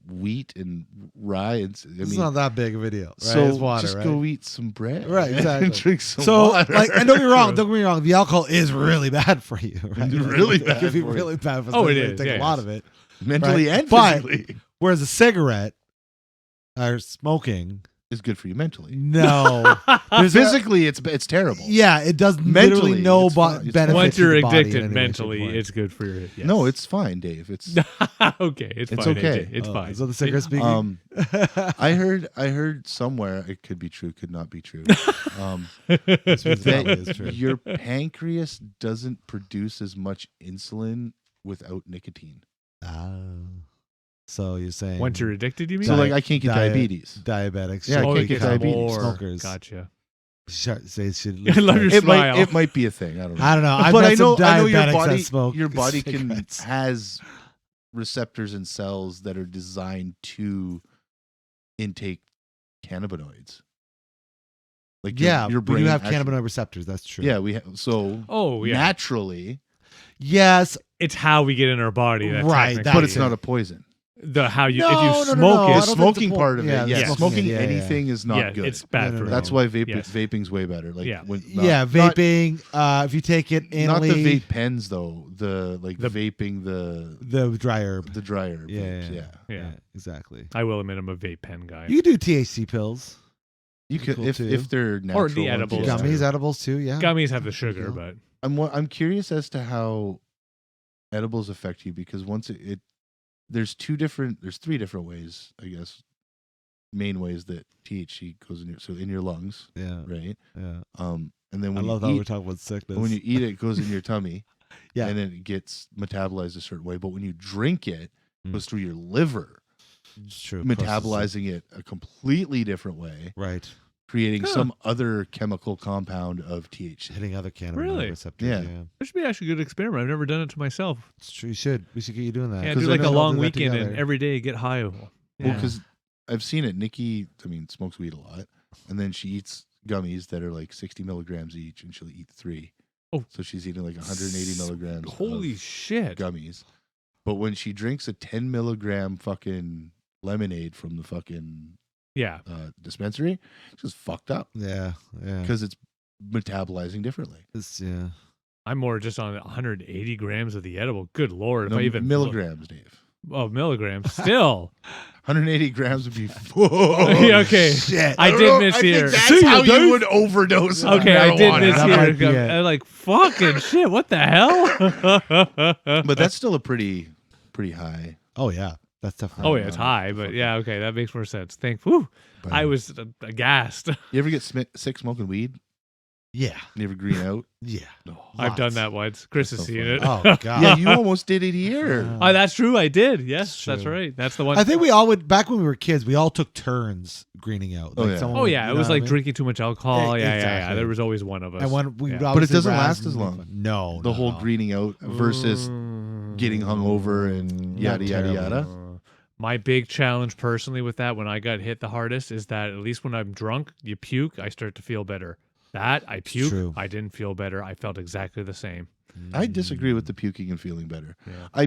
wheat and rye, and It's not that big of a deal, right? so It's water, just right? go eat some bread, Right, exactly. and drink some So, water. like, and don't get me wrong. The alcohol is really bad for you, right? Really It bad can be for you. really bad for Oh, it somebody to is, take yeah, a lot yes. of it. mentally Right. and But- physically. Whereas a cigarette or smoking is good for you mentally. No. Physically, it's terrible. Yeah, it does Mentally, literally no it's fine. It's benefit. fine. Once to you're the body in addicted any way, shape, or mentally, form. it's good for you. Yes. No, it's fine, Dave. It's okay. It's It's fine. okay. AJ. It's fine. Is that the singer speaking? I heard somewhere, it could be true, could not be true. This means probably is That true. your pancreas doesn't produce as much insulin without nicotine. So you're saying Once you're addicted, you mean? So like I can't get diabetes. diabetics, Yeah, I Oh, can't you get have diabetes. more. smokers. Gotcha. Say should I love your It smile. might be a thing. I don't know. I don't know. I've but met I know some your diabetics body that smoke your body cigarettes. has receptors and cells that are designed to intake cannabinoids. Like your but brain you have actually- cannabinoid receptors. That's true. Yeah, we have so Oh, yeah. naturally, Yes. It's how we get in our body. That Right, technically- that's but it's it. not a poison. the how you No, if you no, no, smoke no, I The don't it. think smoking the part of yeah, it, the yes. smoking, Smoking yeah, anything is not yeah, good. it's bad No, for no, you. That's why Yes. vaping's way better. Like Yeah. when, Yeah, vaping. If you take it not anally, the vape pens though. The vaping the dry herb. the dry herb. Yeah, vapes, yeah. yeah. Yeah. Exactly. I will admit I'm a vape pen guy. You can do THC pills, You could Cool, if too. they're natural the ones, edibles. yeah. gummies, edibles too. Yeah. Gummies have the sugar, Yeah. but I'm curious as to how edibles affect you because once there's three different ways, I guess, main ways that THC goes in your lungs, Yeah. right? Yeah. And then I when love you how eat, we're talking about sickness. when you eat it, it goes in your tummy, Yeah. and then it gets metabolized a certain way. But when you drink it, it Mm. goes through your liver, It's true. metabolizing it a completely different way, Right. creating some other chemical compound of THC. Hitting other cannabinoid Really? receptors. Yeah. Yeah. that should be actually a good experiment. I've never done it to myself. It's true. You should. We should get you doing that. Yeah, 'Cause do I like know a they'll long do that weekend and together. every day get high. Well, Yeah. because I've seen it. Nikki, smokes weed a lot, and then she eats gummies that are like 60 milligrams each, and she'll eat 3. Oh. So she's eating like 180 milligrams. Holy of shit. gummies. But when she drinks a 10 milligram fucking lemonade from the fucking Yeah. dispensary, she's fucked up Yeah. Yeah. because it's metabolizing differently. Yeah. I'm more just on 180 grams of the edible. Good lord. No, if I even milligrams, Dave. Oh, milligrams. Still. 180 grams would be. Yeah, okay. Shit. I did miss here. That's how you would overdose. on Okay, I did marijuana. miss That here. might be it. I'm like, fucking shit. What the hell? But that's still a pretty high. Oh yeah. That's definitely. Oh, yeah, it's high, but yeah, okay, that makes more sense. Whew. I was aghast. You ever get sick smoking weed? Yeah. You ever green out? Yeah. I've done Lots. that once. Chris has That's so seen funny. it. Oh god. Yeah, you almost did it here. Oh, that's true. I did. Yes, That's that's true. right. That's the one. I think we all would back when we were kids. We all took turns greening out. Oh, yeah. someone Oh would- yeah, you it know was what I like mean? drinking too much alcohol. Yeah, yeah, yeah. Exactly. There was always one of us. And when we, Yeah. would But it obviously doesn't rather last than as long. fun. No, The whole no. greening out versus getting hungover and yada yada terrible. yada. My big challenge personally with that when I got hit the hardest is that at least when I'm drunk, you puke, I start to feel better. That I puke, true. I didn't feel better. I felt exactly the same. I disagree with the puking and feeling better. Yeah.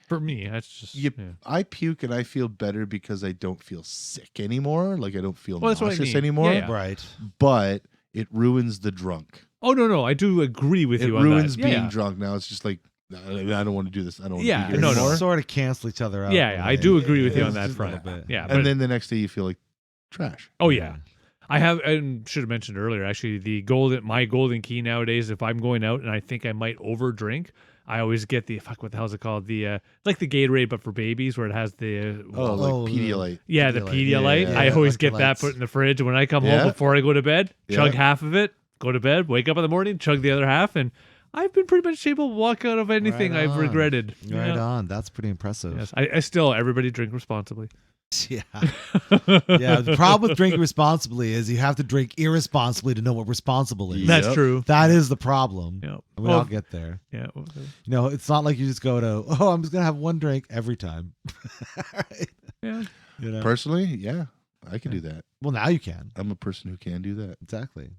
For me, that's just You- yeah. I puke and I feel better because I don't feel sick anymore. Like I don't feel Well, that's what I nauseous mean. anymore. Yeah, yeah. Right. But it ruins the drunk. Oh no, I do agree with It you on ruins that. being yeah, drunk. Now it's just like I don't want to do this. I don't want Yeah, to be here no, anymore. Sort of cancel each other out. Yeah, in a I way. do agree with you Yeah, on that just a little front. bit. Yeah, but And then the next day you feel like trash. oh yeah. I have and should have mentioned earlier actually my golden key nowadays if I'm going out and I think I might overdrink, I always get the what the hell's it called? The like the Gatorade but for babies where it has the Oh, like Oh, Pedialyte. yeah, the Pedialyte. yeah, I yeah. always get that Electrolytes. put in the fridge when I come Yeah. home before I go to bed, chug Yeah. half of it, go to bed, wake up in the morning, chug the other half, and I've been pretty much able to walk out of anything Right I've on. regretted. Right Yeah. on. That's pretty impressive. Yes, I still everybody drink responsibly. Yeah. Yeah. The problem with drinking responsibly is you have to drink irresponsibly to know what responsible is. That's Yep. true. That is the problem. Yeah. And we all get there. Yeah. You know, it's not like you just go to, oh, I'm just going to have one drink every time. Right? Yeah. You know? Personally, yeah, I can do that. Well, now you can. I'm a person who can do that. Exactly.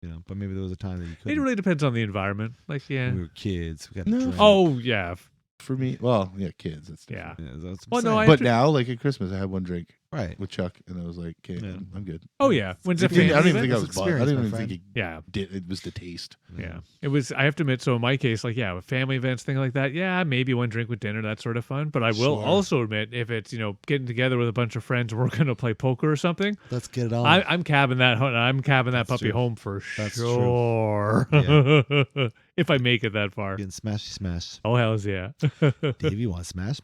You know, but maybe there was a time that you It couldn't. really depends on the environment. Like, yeah. When we were kids. We got to No. drink. Oh, yeah. For me, well, yeah, kids. That's Yeah. different. Yeah, that's what I'm Well, no, saying. I- But now, like at Christmas, I had one drink Right. with Chuck, and I was like, okay, Yeah. I'm good. Oh yeah, when it's a I family don't even event, think I It's was buzzed. I experience, don't my even friend. think yeah. it was the taste. Yeah, it was. I have to admit. So in my case, like, yeah, with family events, things like that. Yeah, maybe one drink with dinner, that's sort of fun. But I will Sure. also admit, if it's getting together with a bunch of friends, we're gonna play poker or something. Let's get it on. I'm cabbing that. I'm cabbing that That's puppy true. home for That's true. sure. If I make it that far. Getting smashy smash. Oh hells yeah. Dave, you want smash?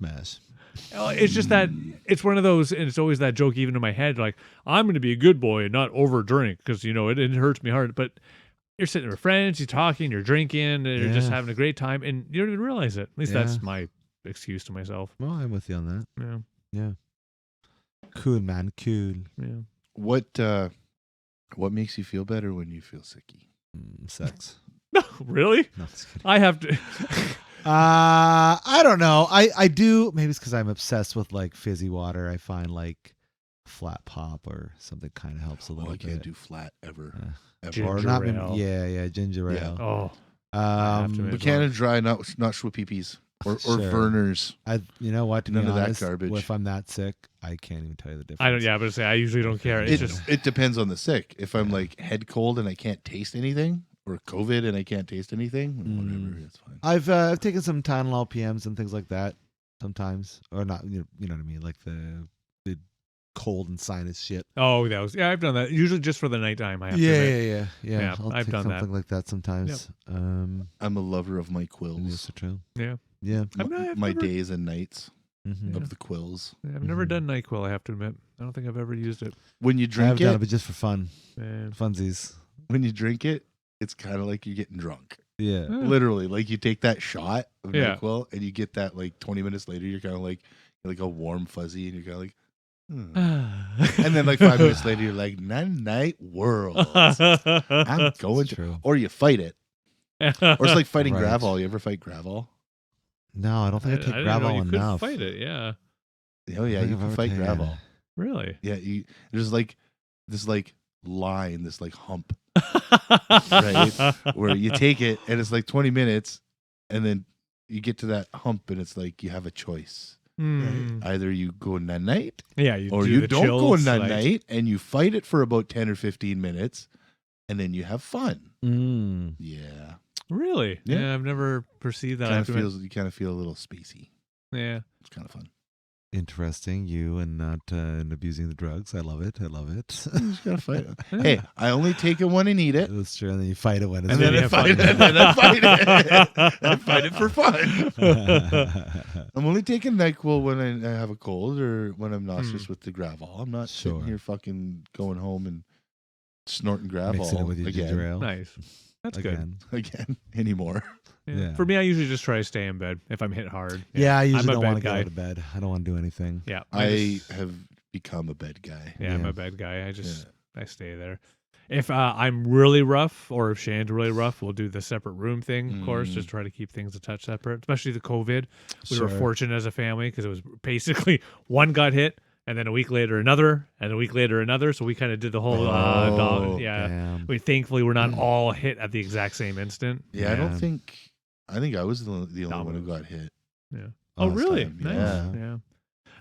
Oh, it's just that it's one of those, and it's always that joke even in my head, like I'm going to be a good boy and not over drink because it hurts me hard. But you're sitting with friends, you're talking, you're drinking, and you're just Yeah. having a great time, and you don't even realize it. At least Yeah. that's my excuse to myself. Well, I'm with you on that. Yeah, Yeah. Cool, man. Cool. yeah. What makes you feel better when you feel sicky? Sex. No, really? No, just kidding. I have to. I don't know. I do. Maybe it's because I'm obsessed with like fizzy water. I find like flat pop or something kind of helps a little I can't bit. do flat ever. Or Ginger not. ale. Yeah. Ginger Yeah. ale. Oh, I have to admit. Buchanan Dry, not Schwa-Pee-Pees or Sure. Verner's. You know what? To None be of that honest, garbage. if I'm that sick, I can't even tell you the difference. I don't. Yeah, but I usually don't care. It's It, just it depends on the sick. If I'm like head cold and I can't taste anything, or COVID and I can't taste anything, whatever, it's fine. I've taken some Tylenol PMs and things like that sometimes, or not. You know what I mean, like the cold and sinus shit. oh, I've done that usually just for the nighttime. I have to admit. Yeah. Yeah, I've take done that. something like that sometimes. I'm a lover of my Yes, quills, true. Yeah. Yeah. I've my never- days and nights Mm-hmm. of the quills. I've never done NyQuil. I have to admit. I don't think I've ever used it. When you I have drink done it, it, but just for fun, Man. funsies. when you drink it, it's kind of like you're getting drunk. Yeah. Literally, like you take that shot of Yeah. NyQuil and you get that like 20 minutes later, you're kind of like a warm fuzzy, and you're kind of like, and then like 5 minutes later, you're like, night world. I'm going to, True. or you fight it, or it's like fighting Right. gravel. You ever fight gravel? No, I don't think I take didn't gravel know you enough. could fight it. Yeah. Oh yeah, I think you I've can ever fight taken- gravel. Really? Yeah, there's like this like line, this like hump, right? Where you take it and it's like 20 minutes, and then you get to that hump and it's like you have a choice. Hmm. Either you go night Yeah. You or do you the don't go chills, like- night and you fight it for about 10 or 15 minutes, and then you have fun. Mm. Yeah, Really? Yeah. Yeah. I've never perceived that. I have to admit. you kind of feel a little spacey. Yeah. It's kind of fun. Interesting. You and not and abusing the drugs. I love it. I love it. You just gotta fight it. Hey, I only take it one and eat it. That's true. And then you fight it when it's And then really I fight it. fun. And then I fight it. I fight it for fun. I'm only taking NyQuil when I have a cold or when I'm nauseous with the gravel. I'm not Sure. sitting here fucking going home and snorting gravel Mixing it with your ginger again, ale. Nice. That's good. Again. again anymore. Yeah. Yeah. For me, I usually just try to stay in bed if I'm hit hard. Yeah, I usually I'm a don't bed want to get guy. out of bed. I don't want to do anything. Yeah. I have become a bed guy. I'm Yeah. a bed guy. I stay there. If I'm really rough or if Shane's really rough, we'll do the separate room thing, of course, just try to keep things a touch separate, especially the COVID. We were Sure. fortunate as a family because it was basically one got hit and then a week later another and a week later another. So we kind of did the whole dog. Yeah. Damn. Thankfully, we're not all hit at the exact same instant. Yeah, I don't think. I think I was the only one who Dominoes. got hit. Yeah. Oh, Oh, really? time, Nice. yeah. Yeah.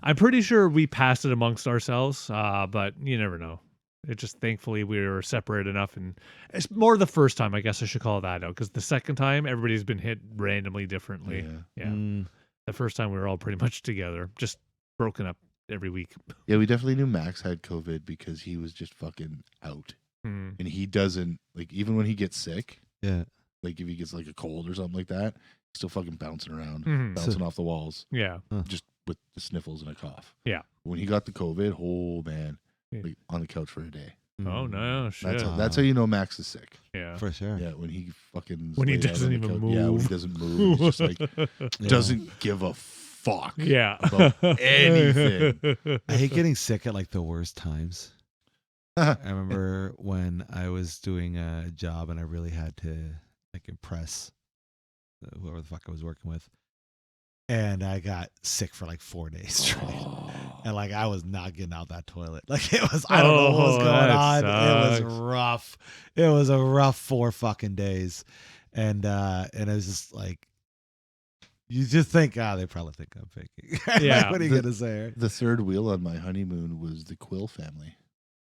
I'm pretty sure we passed it amongst ourselves, but you never know. It just thankfully we were separate enough, and it's more the first time. I guess I should call that out because the second time everybody's been hit randomly differently. Yeah. Yeah. Mm. The first time we were all pretty much together, just broken up every week. Yeah, we definitely knew Max had COVID because he was just fucking out. Hmm. And he doesn't, like, even when he gets sick, Yeah. like if he gets like a cold or something like that, he's still fucking bouncing around, Mhm. bouncing off the walls, Yeah. just with the sniffles and a cough. Yeah. When he got the COVID, oh man, Yeah. like on the couch for a day. Oh no! Shit. That's how you know Max is sick. yeah. For sure. Yeah, when he fucking When he laid out doesn't on the even couch. Yeah, when he move. doesn't move, he's just like Yeah. doesn't give a fuck. Yeah. About anything. I hate getting sick at like the worst times. I remember when I was doing a job and I really had to like impress whoever the fuck I was working with. And I got sick for like 4 days straight. And like I was not getting out that toilet. Like it was, I don't know what was Oh, going on. that It was sucks. rough. It was a rough 4 fucking days. And it was just like You just think, they probably think I'm faking. Yeah. What are you gonna say? The third wheel on my honeymoon was the Quill family,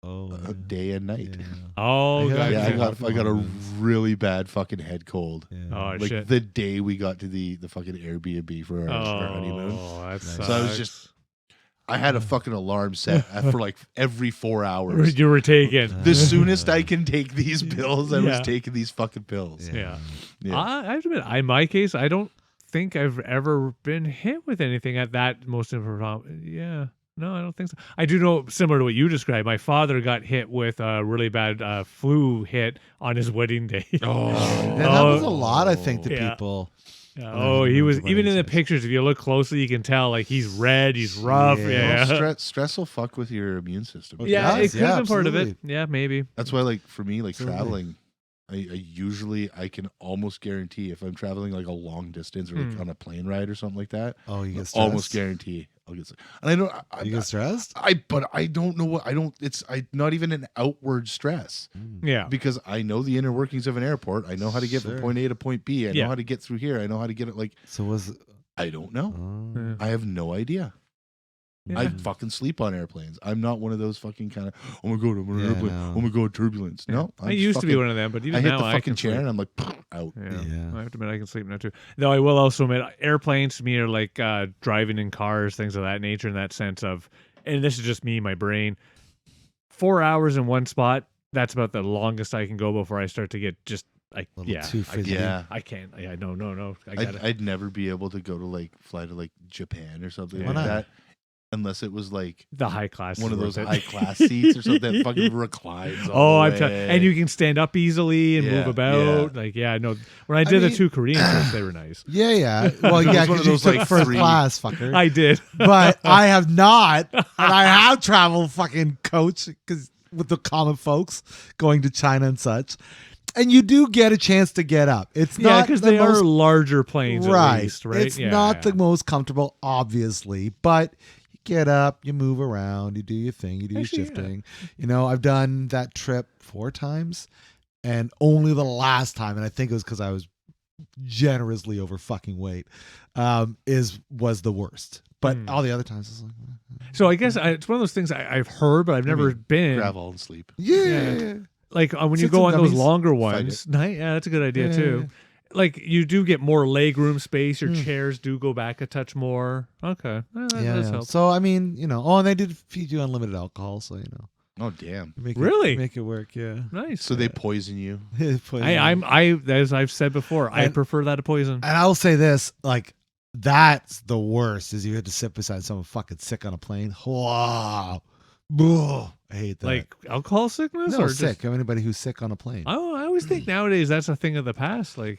Oh, yeah. day and night. Yeah. Oh, I Yeah, got- I got a honeymoons. really bad fucking head cold. Yeah. Oh, Like shit. the day we got to the fucking Airbnb for our honeymoon. Oh, that So sucks. I was just- I had a fucking alarm set for like every 4 hours. You were taken. The soonest I can take these pills, I was Yeah. taking these fucking pills. Yeah. Yeah. I have to admit, in my case, I don't think I've ever been hit with anything at that most important. Yeah. No, I don't think so. I do know, similar to what you described, my father got hit with a really bad flu hit on his wedding day. Oh, That happens a lot, I think, to Yeah. people. Oh, he was, Wedding even in the days. pictures, if you look closely, you can tell like he's red, he's rough. Yeah. Yeah. Stress will fuck with your immune system. Yeah, does, it could have yeah, been part of it. absolutely. Yeah, maybe. That's why, like, for me, like Absolutely. traveling, I usually I can almost guarantee if I'm traveling like a long distance or like on a plane ride or something like that, Oh, you get stressed? almost guarantee I'll get sick. And I don't. You get stressed? But I don't know what I don't. It's not even an outward stress Yeah. because I know the inner workings of an airport. I know how to get Sure. from point A to point B. I Yeah. know how to get through here. I know how to get it. Like So was I don't know. oh. I have no idea. Yeah. I fucking sleep on airplanes. I'm not one of those fucking kind of, oh my God, I'm on an Yeah, airplane. no. Oh my God, turbulence. No. I used to be one of them, but even I hit now the I fucking can chair sleep. and I'm like, out. Yeah. Yeah. I have to admit I can sleep now too. Though I will also admit airplanes to me are like driving in cars, things of that nature, in that sense of, and this is just me, my brain. 4 hours in one spot, that's about the longest I can go before I start to get just like A little yeah. too fidgety. Yeah. I can't. Yeah, no. I got it. I'd never be able to go to like fly to like Japan or something Why like not? that unless it was like The high class. one is of those worth it. high class seats or something that fucking reclines. Oh, all I'm the telling, way. and you can stand up easily and move Yeah, about. yeah. Like, yeah, no. When I did the mean- 2 Korean trips, they were nice. Yeah, yeah. Well, It was yeah, one because of you those, took like, first three- class, fucker. I did. But I have not, and I have traveled fucking coach because with the common folks going to China and such, and you do get a chance to get up. It's Yeah, not because the they most are larger planes, right. at least, right? It's Yeah, not yeah. the most comfortable, obviously, but you get up, you move around, you do your thing, you do Actually, your yeah. shifting. You know, I've done that trip 4 times, and only the last time, and I think it was because I was generously over fucking weight, was the worst. But all the other times, it's like, So I guess it's one of those things I've heard, but I've never been. gravel and sleep. yeah. Like when you Sit go some on those gummies, longer fight ones, yeah, that's a good idea Yeah, too. Like you do get more leg room space. Your Hmm. chairs do go back a touch more. Okay, that Yeah, does yeah. help. So I mean, you know, oh, and they did feed you unlimited alcohol, so you know, Oh damn! make Really? it, make it work. Yeah. Nice. So they poison you. As I've said before, I And- prefer that to poison. And I will say this, like, that's the worst is you had to sit beside someone fucking sick on a plane. Wow. Ugh, I hate that. Like alcohol sickness no, or sick. Just, Anybody who's sick on a plane. I always think nowadays that's a thing of the past. Like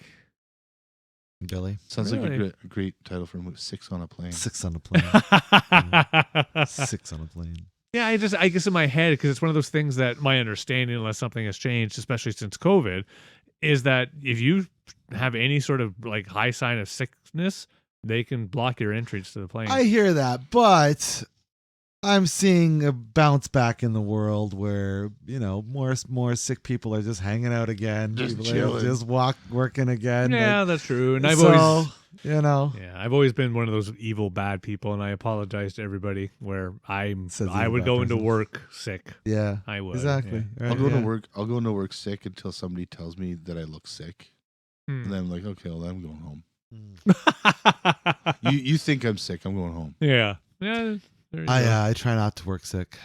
Billy. Sounds like Really? a great title for a movie. 6 on a plane. 6 on a plane. 6 on a plane. Yeah, I guess in my head, because it's one of those things that my understanding, unless something has changed, especially since COVID, is that if you have any sort of like high sign of sickness, they can block your entrance to the plane. I hear that, but I'm seeing a bounce back in the world where, you know, more sick people are just hanging out again. Just People are chilling. just working again. yeah, that's true. And I've so, always, you know, I've always been one of those evil bad people, and I apologize to everybody where Says I evil would bad go into person. work sick. yeah. I would Exactly. yeah. I'll Right, go yeah. to work. I'll go into work sick until somebody tells me that I look sick, Hmm. and then I'm like, okay, well, I'm going home. You think I'm sick? I'm going home. yeah. There you go. I try not to work sick.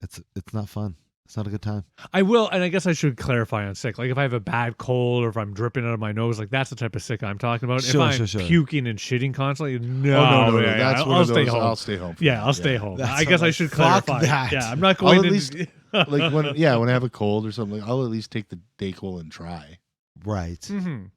It's not fun. It's not a good time. I will, and I guess I should clarify on sick. Like if I have a bad cold or if I'm dripping out of my nose, like that's the type of sick I'm talking about. Sure, if I'm sure. puking and shitting constantly, no, Oh, no. yeah, That's I'll, one I'll of stay those. home. I'll stay home. for Yeah, that. I'll stay home. That's I guess all I right. should Fuck clarify. that. Yeah, I'm not I'll going at to least- Like when I have a cold or something, I'll at least take the Dayquil and try. Right. Mhm.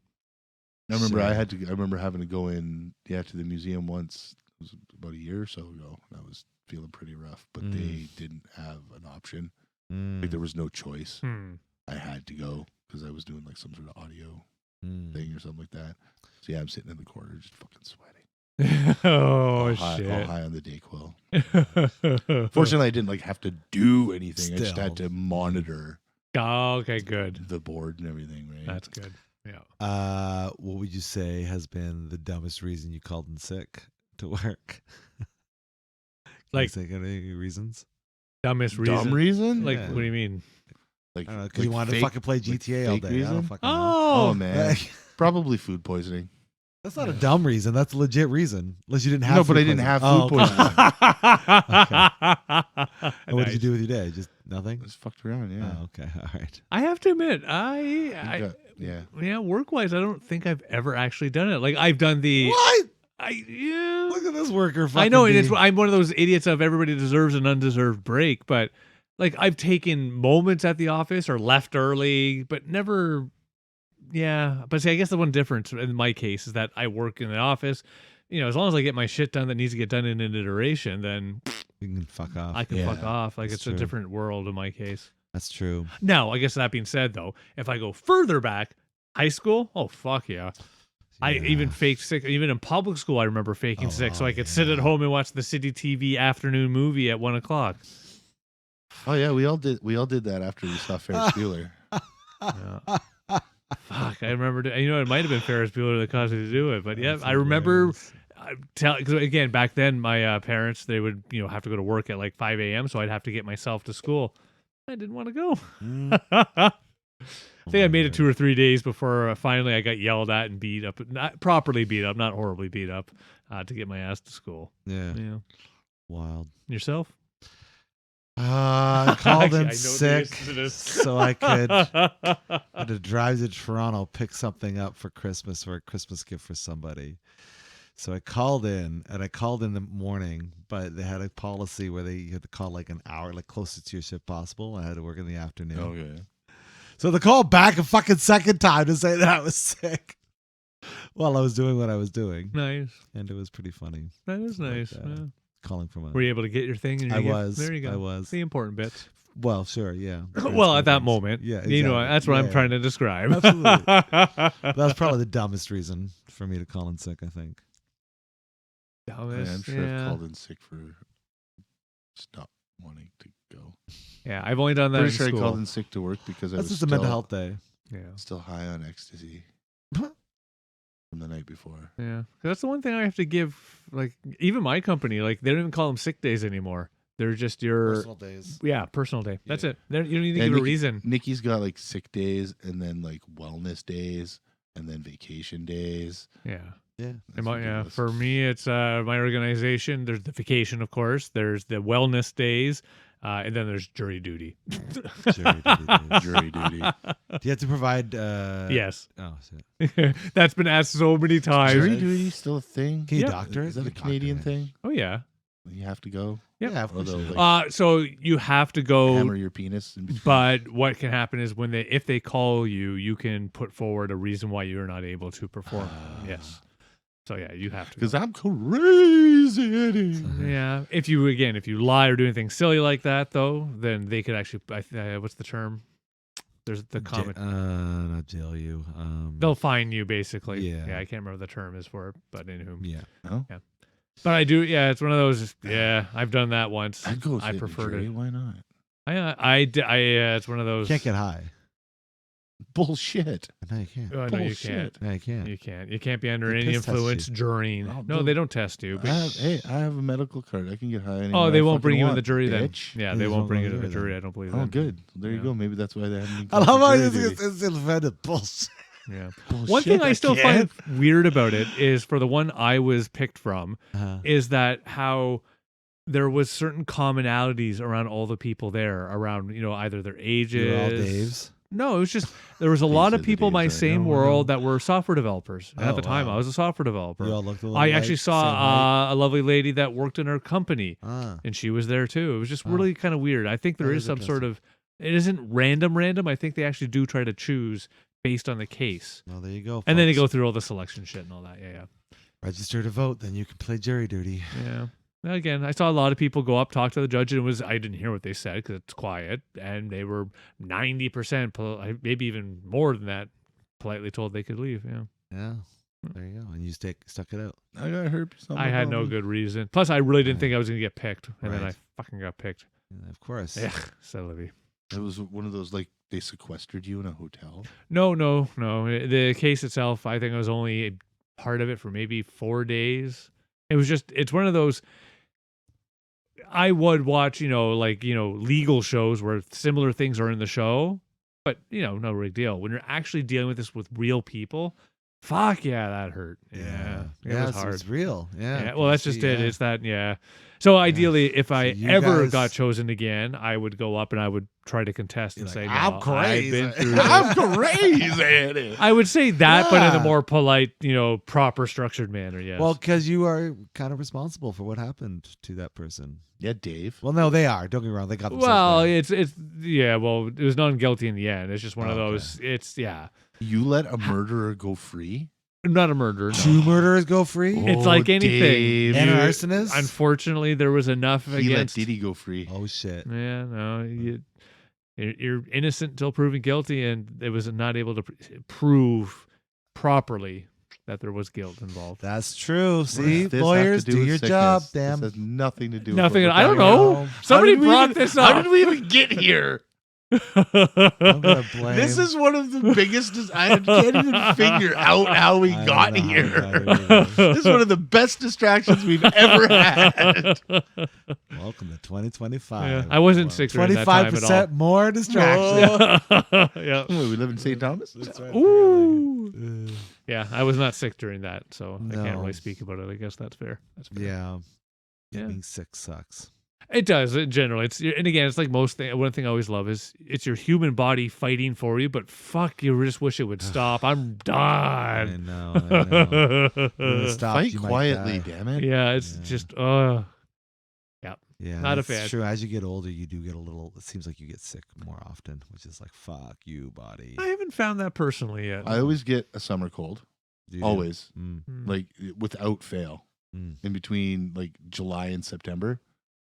I remember Sure. I remember having to go in to the museum once. It was about a year or so ago. And I was feeling pretty rough, but they didn't have an option. Like there was no choice. Hmm. I had to go because I was doing like some sort of audio Mm. thing or something like that. So yeah, I'm sitting in the corner just fucking sweating. Oh all high shit! on the Dayquil. Fortunately, I didn't like have to do anything. I just Still. had to monitor Oh, okay, good. the board and everything. Right? That's good. Yeah. What would you say has been the dumbest reason you called in sick to work? Like, think of any reasons? Dumbest reason. Dumb reason? Like, Yeah. what do you mean? Like, I don't know, because you wanted to fucking play GTA all fake day. I don't reason? fucking know. Oh man, probably food poisoning. That's not a dumb reason. That's a legit reason. Unless you didn't have No, food but I didn't poisoning. have food poisoning. And what did you do with your day? Just nothing? Just fucked around. Yeah. Oh, okay. All right. I have to admit, Yeah. work-wise, I don't think I've ever actually done it. Like, I've done the... What? Yeah. Look at this worker. I know, and fucking I'm one of those idiots of everybody deserves an undeserved break, but like I've taken moments at the office or left early, but never. Yeah, but see, I guess the one difference in my case is that I work in the office. You know, as long as I get my shit done that needs to get done in an iteration, then you can fuck off. I can Yeah, fuck off. Like, that's it's true. a different world in my case. That's true. Now, I guess that being said, though, if I go further back, high school, oh fuck yeah. I even faked sick. Even in public school, I remember faking sick so I could sit at home and watch the City TV afternoon movie at 1:00. Oh yeah, we all did that after we saw Ferris Bueller. Yeah. Fuck, I remember. It might have been Ferris Bueller that caused me to do it, but yeah, I remember. Because again, back then, my parents, they would have to go to work at like 5 a.m., so I'd have to get myself to school. I didn't want to go. I think I made it 2 or 3 days before finally I got yelled at and beat up. Not properly beat up, not horribly beat up, to get my ass to school. Yeah. Yeah. Wild. Yourself? I called I in know the sick answer to this. so I could had to drive to Toronto, pick something up for Christmas or a Christmas gift for somebody. So I called in, and I called in the morning, but they had a policy where you had to call like an hour, like closest to your shift possible. I had to work in the afternoon. Okay. So they called back a fucking second time to say that I was sick while I was doing what I was doing. Nice. And it was pretty funny. That is nice. Like, Yeah. Calling from a... Were you able to get your thing? And your I gift? was. There you go. I was. The important bits. Well, sure, yeah. Well, at that moment. Yeah, You know, exactly. that's what I'm Yeah. trying to describe. Absolutely. That was probably the dumbest reason for me to call in sick, I think. Dumbest, I'm sure I've called in sick for just not wanting to go. Yeah, I've only done that Pretty in sure school. I called in sick to work because I That's was just a mental health day. Yeah. still high on ecstasy from the night before. Yeah. That's the one thing I have to give, like, even my company, like, they don't even call them sick days anymore. They're just your Personal days. Yeah, personal day. That's Yeah. it. You don't need to And give a reason. Nikki's got like sick days and then like wellness days and then vacation days. Yeah. Yeah. That's Yeah. ridiculous. For me, it's my organization. There's the vacation, of course. There's the wellness days, and then there's jury duty. Jury duty. Jury duty. Do you have to provide... Yes. Oh, shit. That's been asked so many times. Jury duty still a thing? Can you Yeah. doctor it? Is that You a can Canadian doctor it. thing? Oh, yeah. You have to go Yep. Yeah, of Or course. they'll, you do. like, So you have to go. hammer your penis in between. But what can happen is if they call you, you can put forward a reason why you're not able to perform. Yes. So yeah, you have to. Because I'm crazy, Eddie. Yeah. If you lie or do anything silly like that, though, then they could actually. What's the term? There's the comment. Not jail you. They'll fine you basically. Yeah. Yeah. I can't remember the term is for it, but anywho. Yeah. No? But I do. Yeah. It's one of those. Yeah. I've done that once. I'd go I sit in preferred jury. it. Why not? It's one of those. Can't get high. Bullshit. No, you can't. Oh, no, you Bullshit. can't. No, you can't. You can't. You can't be under They any piss test influence you. during. Oh, No, no. they don't test you. But I have a medical card. I can get high. oh, they won't bring you in the want, jury bitch. then. Yeah, They they just won't won't bring go you to to the jury jury. then. I don't believe Oh, that. good. There you Yeah. go. Maybe that's why they haven't. I love how jury it's duty. invented bullshit. Yeah. Bullshit, One thing I still can't. find weird about it is for the one I was picked from is that how there was certain commonalities around all the people there around, either their ages. You're all Daves. No, it was just there was a These lot are of the people my Daves I same know. world that were software developers. And at Oh, the time, wow. I was a software developer. You all looked a little I alike, actually same height? saw a lovely lady that worked in her company, Ah. and she was there too. It was just Oh. really kind of weird. I think there That is is some sort of. It isn't random. I think they actually do try to choose based on the case, Well, there you go. and then they go folks. through all the selection shit and all that. Yeah. Register to vote, then you can play jury duty. Yeah. Now, again, I saw a lot of people go up, talk to the judge, and I didn't hear what they said because it's quiet, and they were 90%, maybe even more than that, politely told they could leave. Yeah. Yeah. There you go. And you stuck it out. I got herpes. on I my had no bum. good reason. Plus, I really didn't Right. think I was going to get picked, and then I Right. fucking got picked. Yeah, of course. Yeah, so Libby. It was one of those like they sequestered you in a hotel? No. The case itself, I think I was only a part of it for maybe 4 days. It was just, it's one of those, I would watch, legal shows where similar things are in the show, but, no big deal. When you're actually dealing with this with real people, fuck yeah, that hurt. Yeah. It was hard. It's real. Yeah. Well, that's just it. It's that, yeah. So ideally, if I you ever guys- got chosen again, I would go up and I would try to contest and You're say, like, no, "I'm crazy." I've been through this. I'm crazy at it. I would say that, but in a Yeah. more polite, proper, structured manner. Yes. Well, because you are kind of responsible for what happened to that person. Yeah, Dave. Well, no, they are. Don't get me wrong. They got themselves well, there. it's yeah. Well, it was non guilty in the end. It's just one of Okay. those. It's You let a murderer go free? not a murder. No. 2 murderers go free. It's like anything. Dave. And an You- arsonist. Unfortunately, there was enough He let against. Diddy go free. Oh shit. Yeah, no, you're innocent until proven guilty, and it was not able to prove properly that there was guilt involved. That's true. What See, does this have lawyers, to do with your sickness? job. This Damn. has nothing to do with Nothing. what we're I don't talking know. about. Somebody How did we brought even- this How up. did we even get here? I'm gonna blame. This is one of the biggest. I can't even figure out how we I don't got know how we here. got here. This is one of the best distractions we've ever had. Welcome to 2025. Yeah, I wasn't sick during that time at all. 25% more distraction. Yeah. Wait, we live in St. Thomas? That's right. Ooh. Yeah, I was not sick during that, so I can't No. really speak about it. I guess that's fair. That's fair. Yeah. Yeah. Being sick sucks. It does in general. And again, it's like most thing. One thing I always love is it's your human body fighting for you. But fuck, you just wish it would stop. I'm I done. know. You're gonna stop, Fight you might quietly, die. damn it. Yeah, it's Yeah. just Yeah, Not a it's fan. True. As you get older, you do get a little. It seems like you get sick more often, which is like, fuck you, body. I haven't found that personally yet. I always get a summer cold. Do you? Always. Mm, Like, without fail. mm. In between, like, July and September.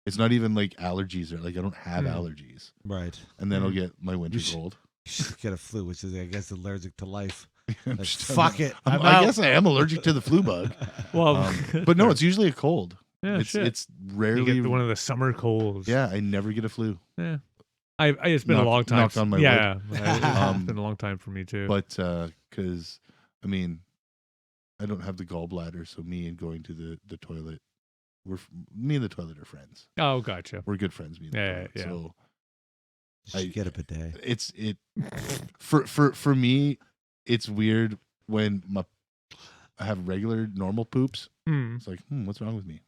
It's not even, like, allergies. Or, like, I don't have allergies. Right. And then I'll get my winter should- cold. You should get a flu, which is, I guess, allergic to life. I'm Like, just- fuck it. I I'm out. guess I am allergic to the flu bug. Well, But no, it's usually a cold. yeah, shit. It's You rarely. get one of the summer colds. Yeah, I never get a flu. Yeah. It's been a long time. knock on my yeah. wood. It's been a long time for me too. But because I mean, I don't have the gallbladder, so me and going to the toilet, me and the toilet are friends. Oh, gotcha. We're good friends. Me and the Yeah, toilet. yeah. So You should get a bidet. it's for me, it's weird when I have regular normal poops. Mm. It's like, what's wrong with me?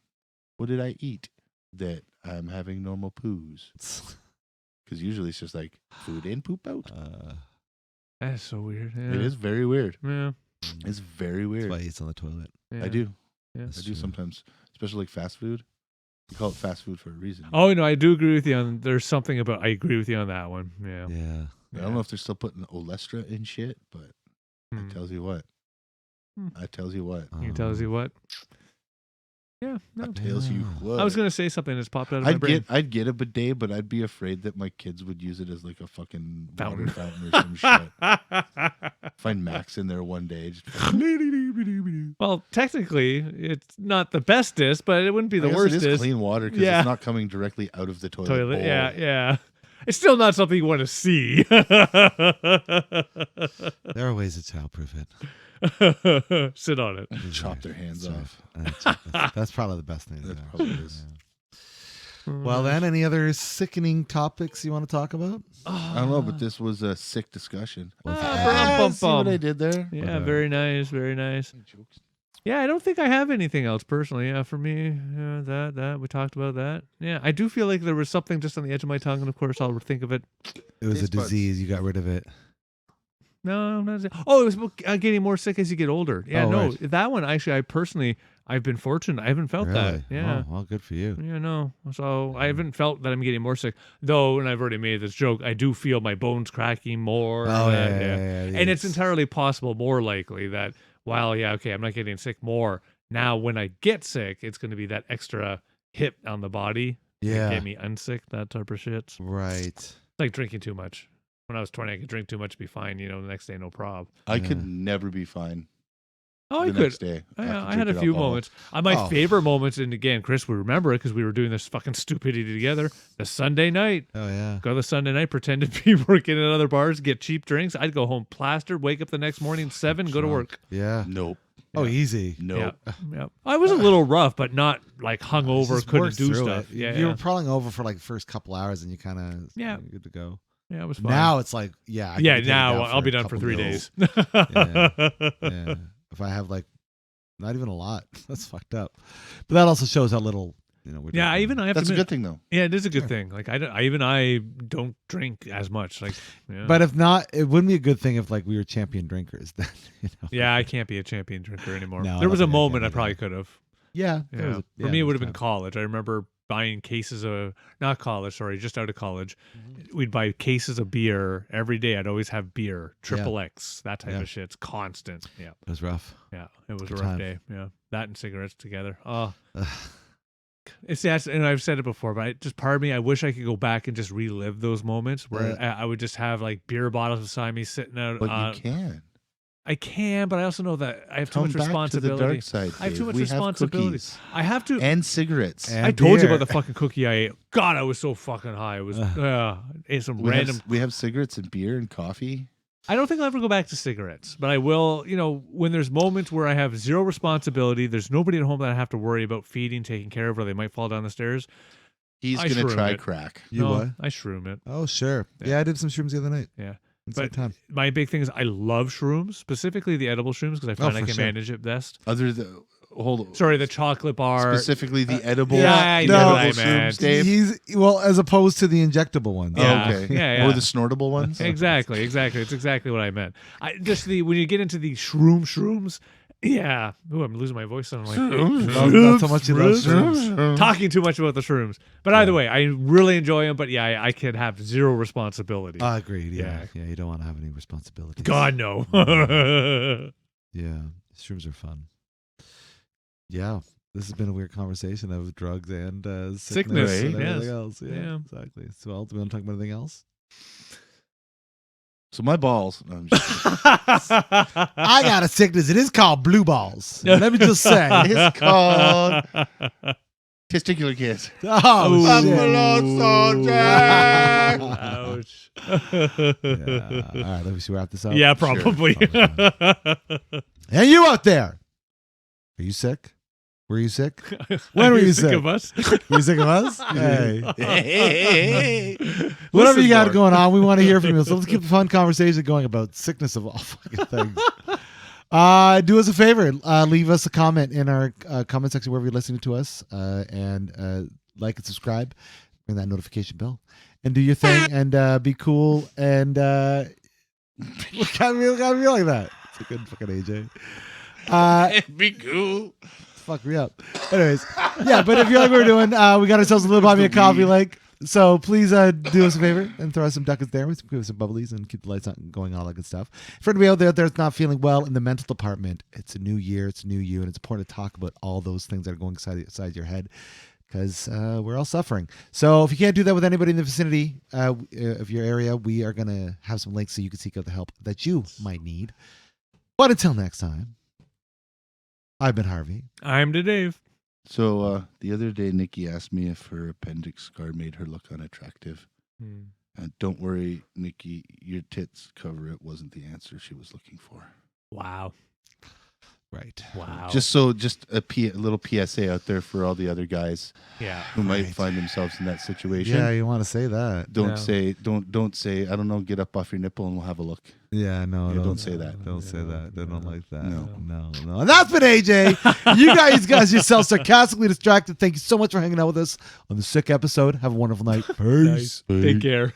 What did I eat that I'm having normal poos? Because usually it's just like food in, poop out. That's so weird. Yeah. It is very weird. Yeah. It's very That's weird. why he eats on the toilet. Yeah. I do. Yeah. I do sometimes, especially like fast food. We call it fast food for a reason. Oh no, I do agree with you on. There's something about. I agree with you on that one. Yeah. Yeah. I don't know if they're still putting Olestra in shit, but Hmm. it tells you what. I tells you what. He tells you what. Yeah. No. I tells you what. I was gonna say something that's popped out of my brain. I'd get a bidet, but I'd be afraid that my kids would use it as like a fucking Fountain. water fountain or some shit. Find Max in there one day. Just Well, technically, it's not the bestest, but it wouldn't be the I guess worst. It is clean water because Yeah. it's not coming directly out of the toilet. Toilet. bowl. Yeah, yeah. It's still not something you want to see. There are ways to childproof it. Sit on it. Chop their hands That's off. right. That's probably the best thing. to That do. probably is. Well, then, any other sickening topics you want to talk about? I don't know, but this was a sick discussion. bum, See what bum. I did there? Yeah, Okay. very nice, very nice. Yeah, I don't think I have anything else personally. Yeah, for me, that we talked about that. Yeah, I do feel like there was something just on the edge of my tongue, and of course I'll think of it. It was a Taste buds. disease. You got rid of it. No, not. Oh, it was about getting more sick as you get older. Yeah, Oh, no, right. that one actually, I've been fortunate. I haven't felt that. Really? Yeah. Oh, well, good for you. Yeah, no. So I haven't felt that I'm getting more sick, though. And I've already made this joke. I do feel my bones cracking more. Oh, and yeah. And it's entirely possible, more likely that while I'm not getting sick more now. When I get sick, it's going to be that extra hit on the body. to Yeah. get me unsick. That type of shit. Right. Like drinking too much. When I was 20, I could drink too much, be fine. The next day, no prob. I could Yeah. never be fine. Oh, I the could. next day. I after had a drinking few alcohol. moments. My favorite moments, and again, Chris would remember it because we were doing this fucking stupidity together. The Sunday night. Oh yeah. Go the Sunday night, pretend to be working at other bars, get cheap drinks. I'd go home plastered, wake up the next morning 7, go to work. Yeah. Nope. Oh, easy. Nope. Yeah. I was a little rough, but not like hungover, Just couldn't work do through stuff. it. Yeah, You yeah. were prowling over for like the first couple hours, and you kind of good to go. Yeah, it was fun. Now it's like I can yeah, take it now down I'll be a done for couple 3 mils. days. Yeah. If I have like not even a lot, that's fucked up. But that also shows how little we're Yeah, drinking. I have That's to a admit, good thing, though. Yeah, it is a good thing. Like I don't drink as much. Like, yeah. But if not, it wouldn't be a good thing if like we were champion drinkers. Then yeah, I can't be a champion drinker anymore. No, I there don't was a think I can moment I either. probably could have. Yeah. Yeah. For me, it would have been college. I remember buying cases of not college, sorry, just out of college. We'd buy cases of beer every day. I'd always have beer, triple X, that type Yeah. of shit. It's constant. Yeah, It was rough. yeah, it was Good a rough time. day. Yeah, that and cigarettes together. Oh. It's that, and I've said it before, but just part of me, I wish I could go back and just relive those moments where I would just have like beer bottles beside me sitting out. But you can. I can, but I also know that I have too Come much back to the responsibility. dark side, I have too Dave. much We have responsibility. cookies I have to. and cigarettes. And I told you beer. about the fucking cookie I ate. God, I was so fucking high. It was ate some we random. we have cigarettes and beer and coffee. I don't think I'll ever go back to cigarettes, but I will. When there's moments where I have zero responsibility, there's nobody at home that I have to worry about feeding, taking care of, or they might fall down the stairs. He's I gonna shroom try it. crack. You no, what? I shroom it. Oh sure. Yeah, I did some shrooms the other night. Yeah. It's But like time. my big thing is I love shrooms, specifically the edible shrooms, because I find I for can sure. manage it best. Other than Sorry, the chocolate bar. specifically the edible. yeah, I the know edible what I meant. shrooms, Dave. He's as opposed to the injectable ones. Oh, Yeah. okay. Yeah. Or the snortable ones. Exactly. It's exactly what I meant. When you get into the shrooms, yeah. Ooh, I'm losing my voice. I'm like Not so much you love shrooms. talking too much about the shrooms. But either way, I really enjoy them. But yeah, I can have zero responsibility. Agreed. Yeah. Yeah. You don't want to have any responsibilities. God no. Yeah. Shrooms are fun. Yeah. This has been a weird conversation of drugs and sickness Sickness, and yes. everything else. Yeah, Yeah. exactly. So, do we want to talk about anything else? So my balls. No, I'm just kidding. I got a sickness. It is called blue balls. Let me just say. It's called testicular cancer. Oh, Buffalo shit. Ouch. Yeah. All right, let me see wrap this up. Yeah, probably. And you out there, are you sick? Were you sick? When were you sick? of us? Were you sick of us? Hey. Hey. Whatever Listen, you got Mark. going on, we want to hear from you. So let's keep the fun conversation going about sickness of all fucking things. Do us a favor. Leave us a comment in our comment section wherever you're listening to us. And like and subscribe. Ring that notification bell. And do your thing. And be cool. And look at me like that. It's a good fucking AJ. Be cool. Fuck me up. Anyways, yeah, but if you like what we're doing, we got ourselves a little buy me a coffee link. So please do us a favor and throw us some ducats there. Give us some bubblies and keep the lights on going on, all that good stuff. For anybody out there that's not feeling well in the mental department, it's a new year, it's a new you, and it's important to talk about all those things that are going inside your head because we're all suffering. So if you can't do that with anybody in the vicinity of your area, we are going to have some links so you can seek out the help that you might need. But until next time, I've been Harvey. I'm to Dave. So the other day, Nikki asked me if her appendix scar made her look unattractive. Don't worry, Nikki, your tits cover it wasn't the answer she was looking for. Wow. Right. Wow. Just a little PSA out there for all the other guys yeah. who might Right. find themselves in that situation. Yeah, you want to say that. Don't No. say, I don't know, get up off your nipple and we'll have a look. Yeah, no, Yeah, don't say that. Don't say that. They don't like that. No. No. And that's been AJ. You guys yourself sarcastically distracted. Thank you so much for hanging out with us on the sick episode. Have a wonderful night. Peace. Nice. Take care.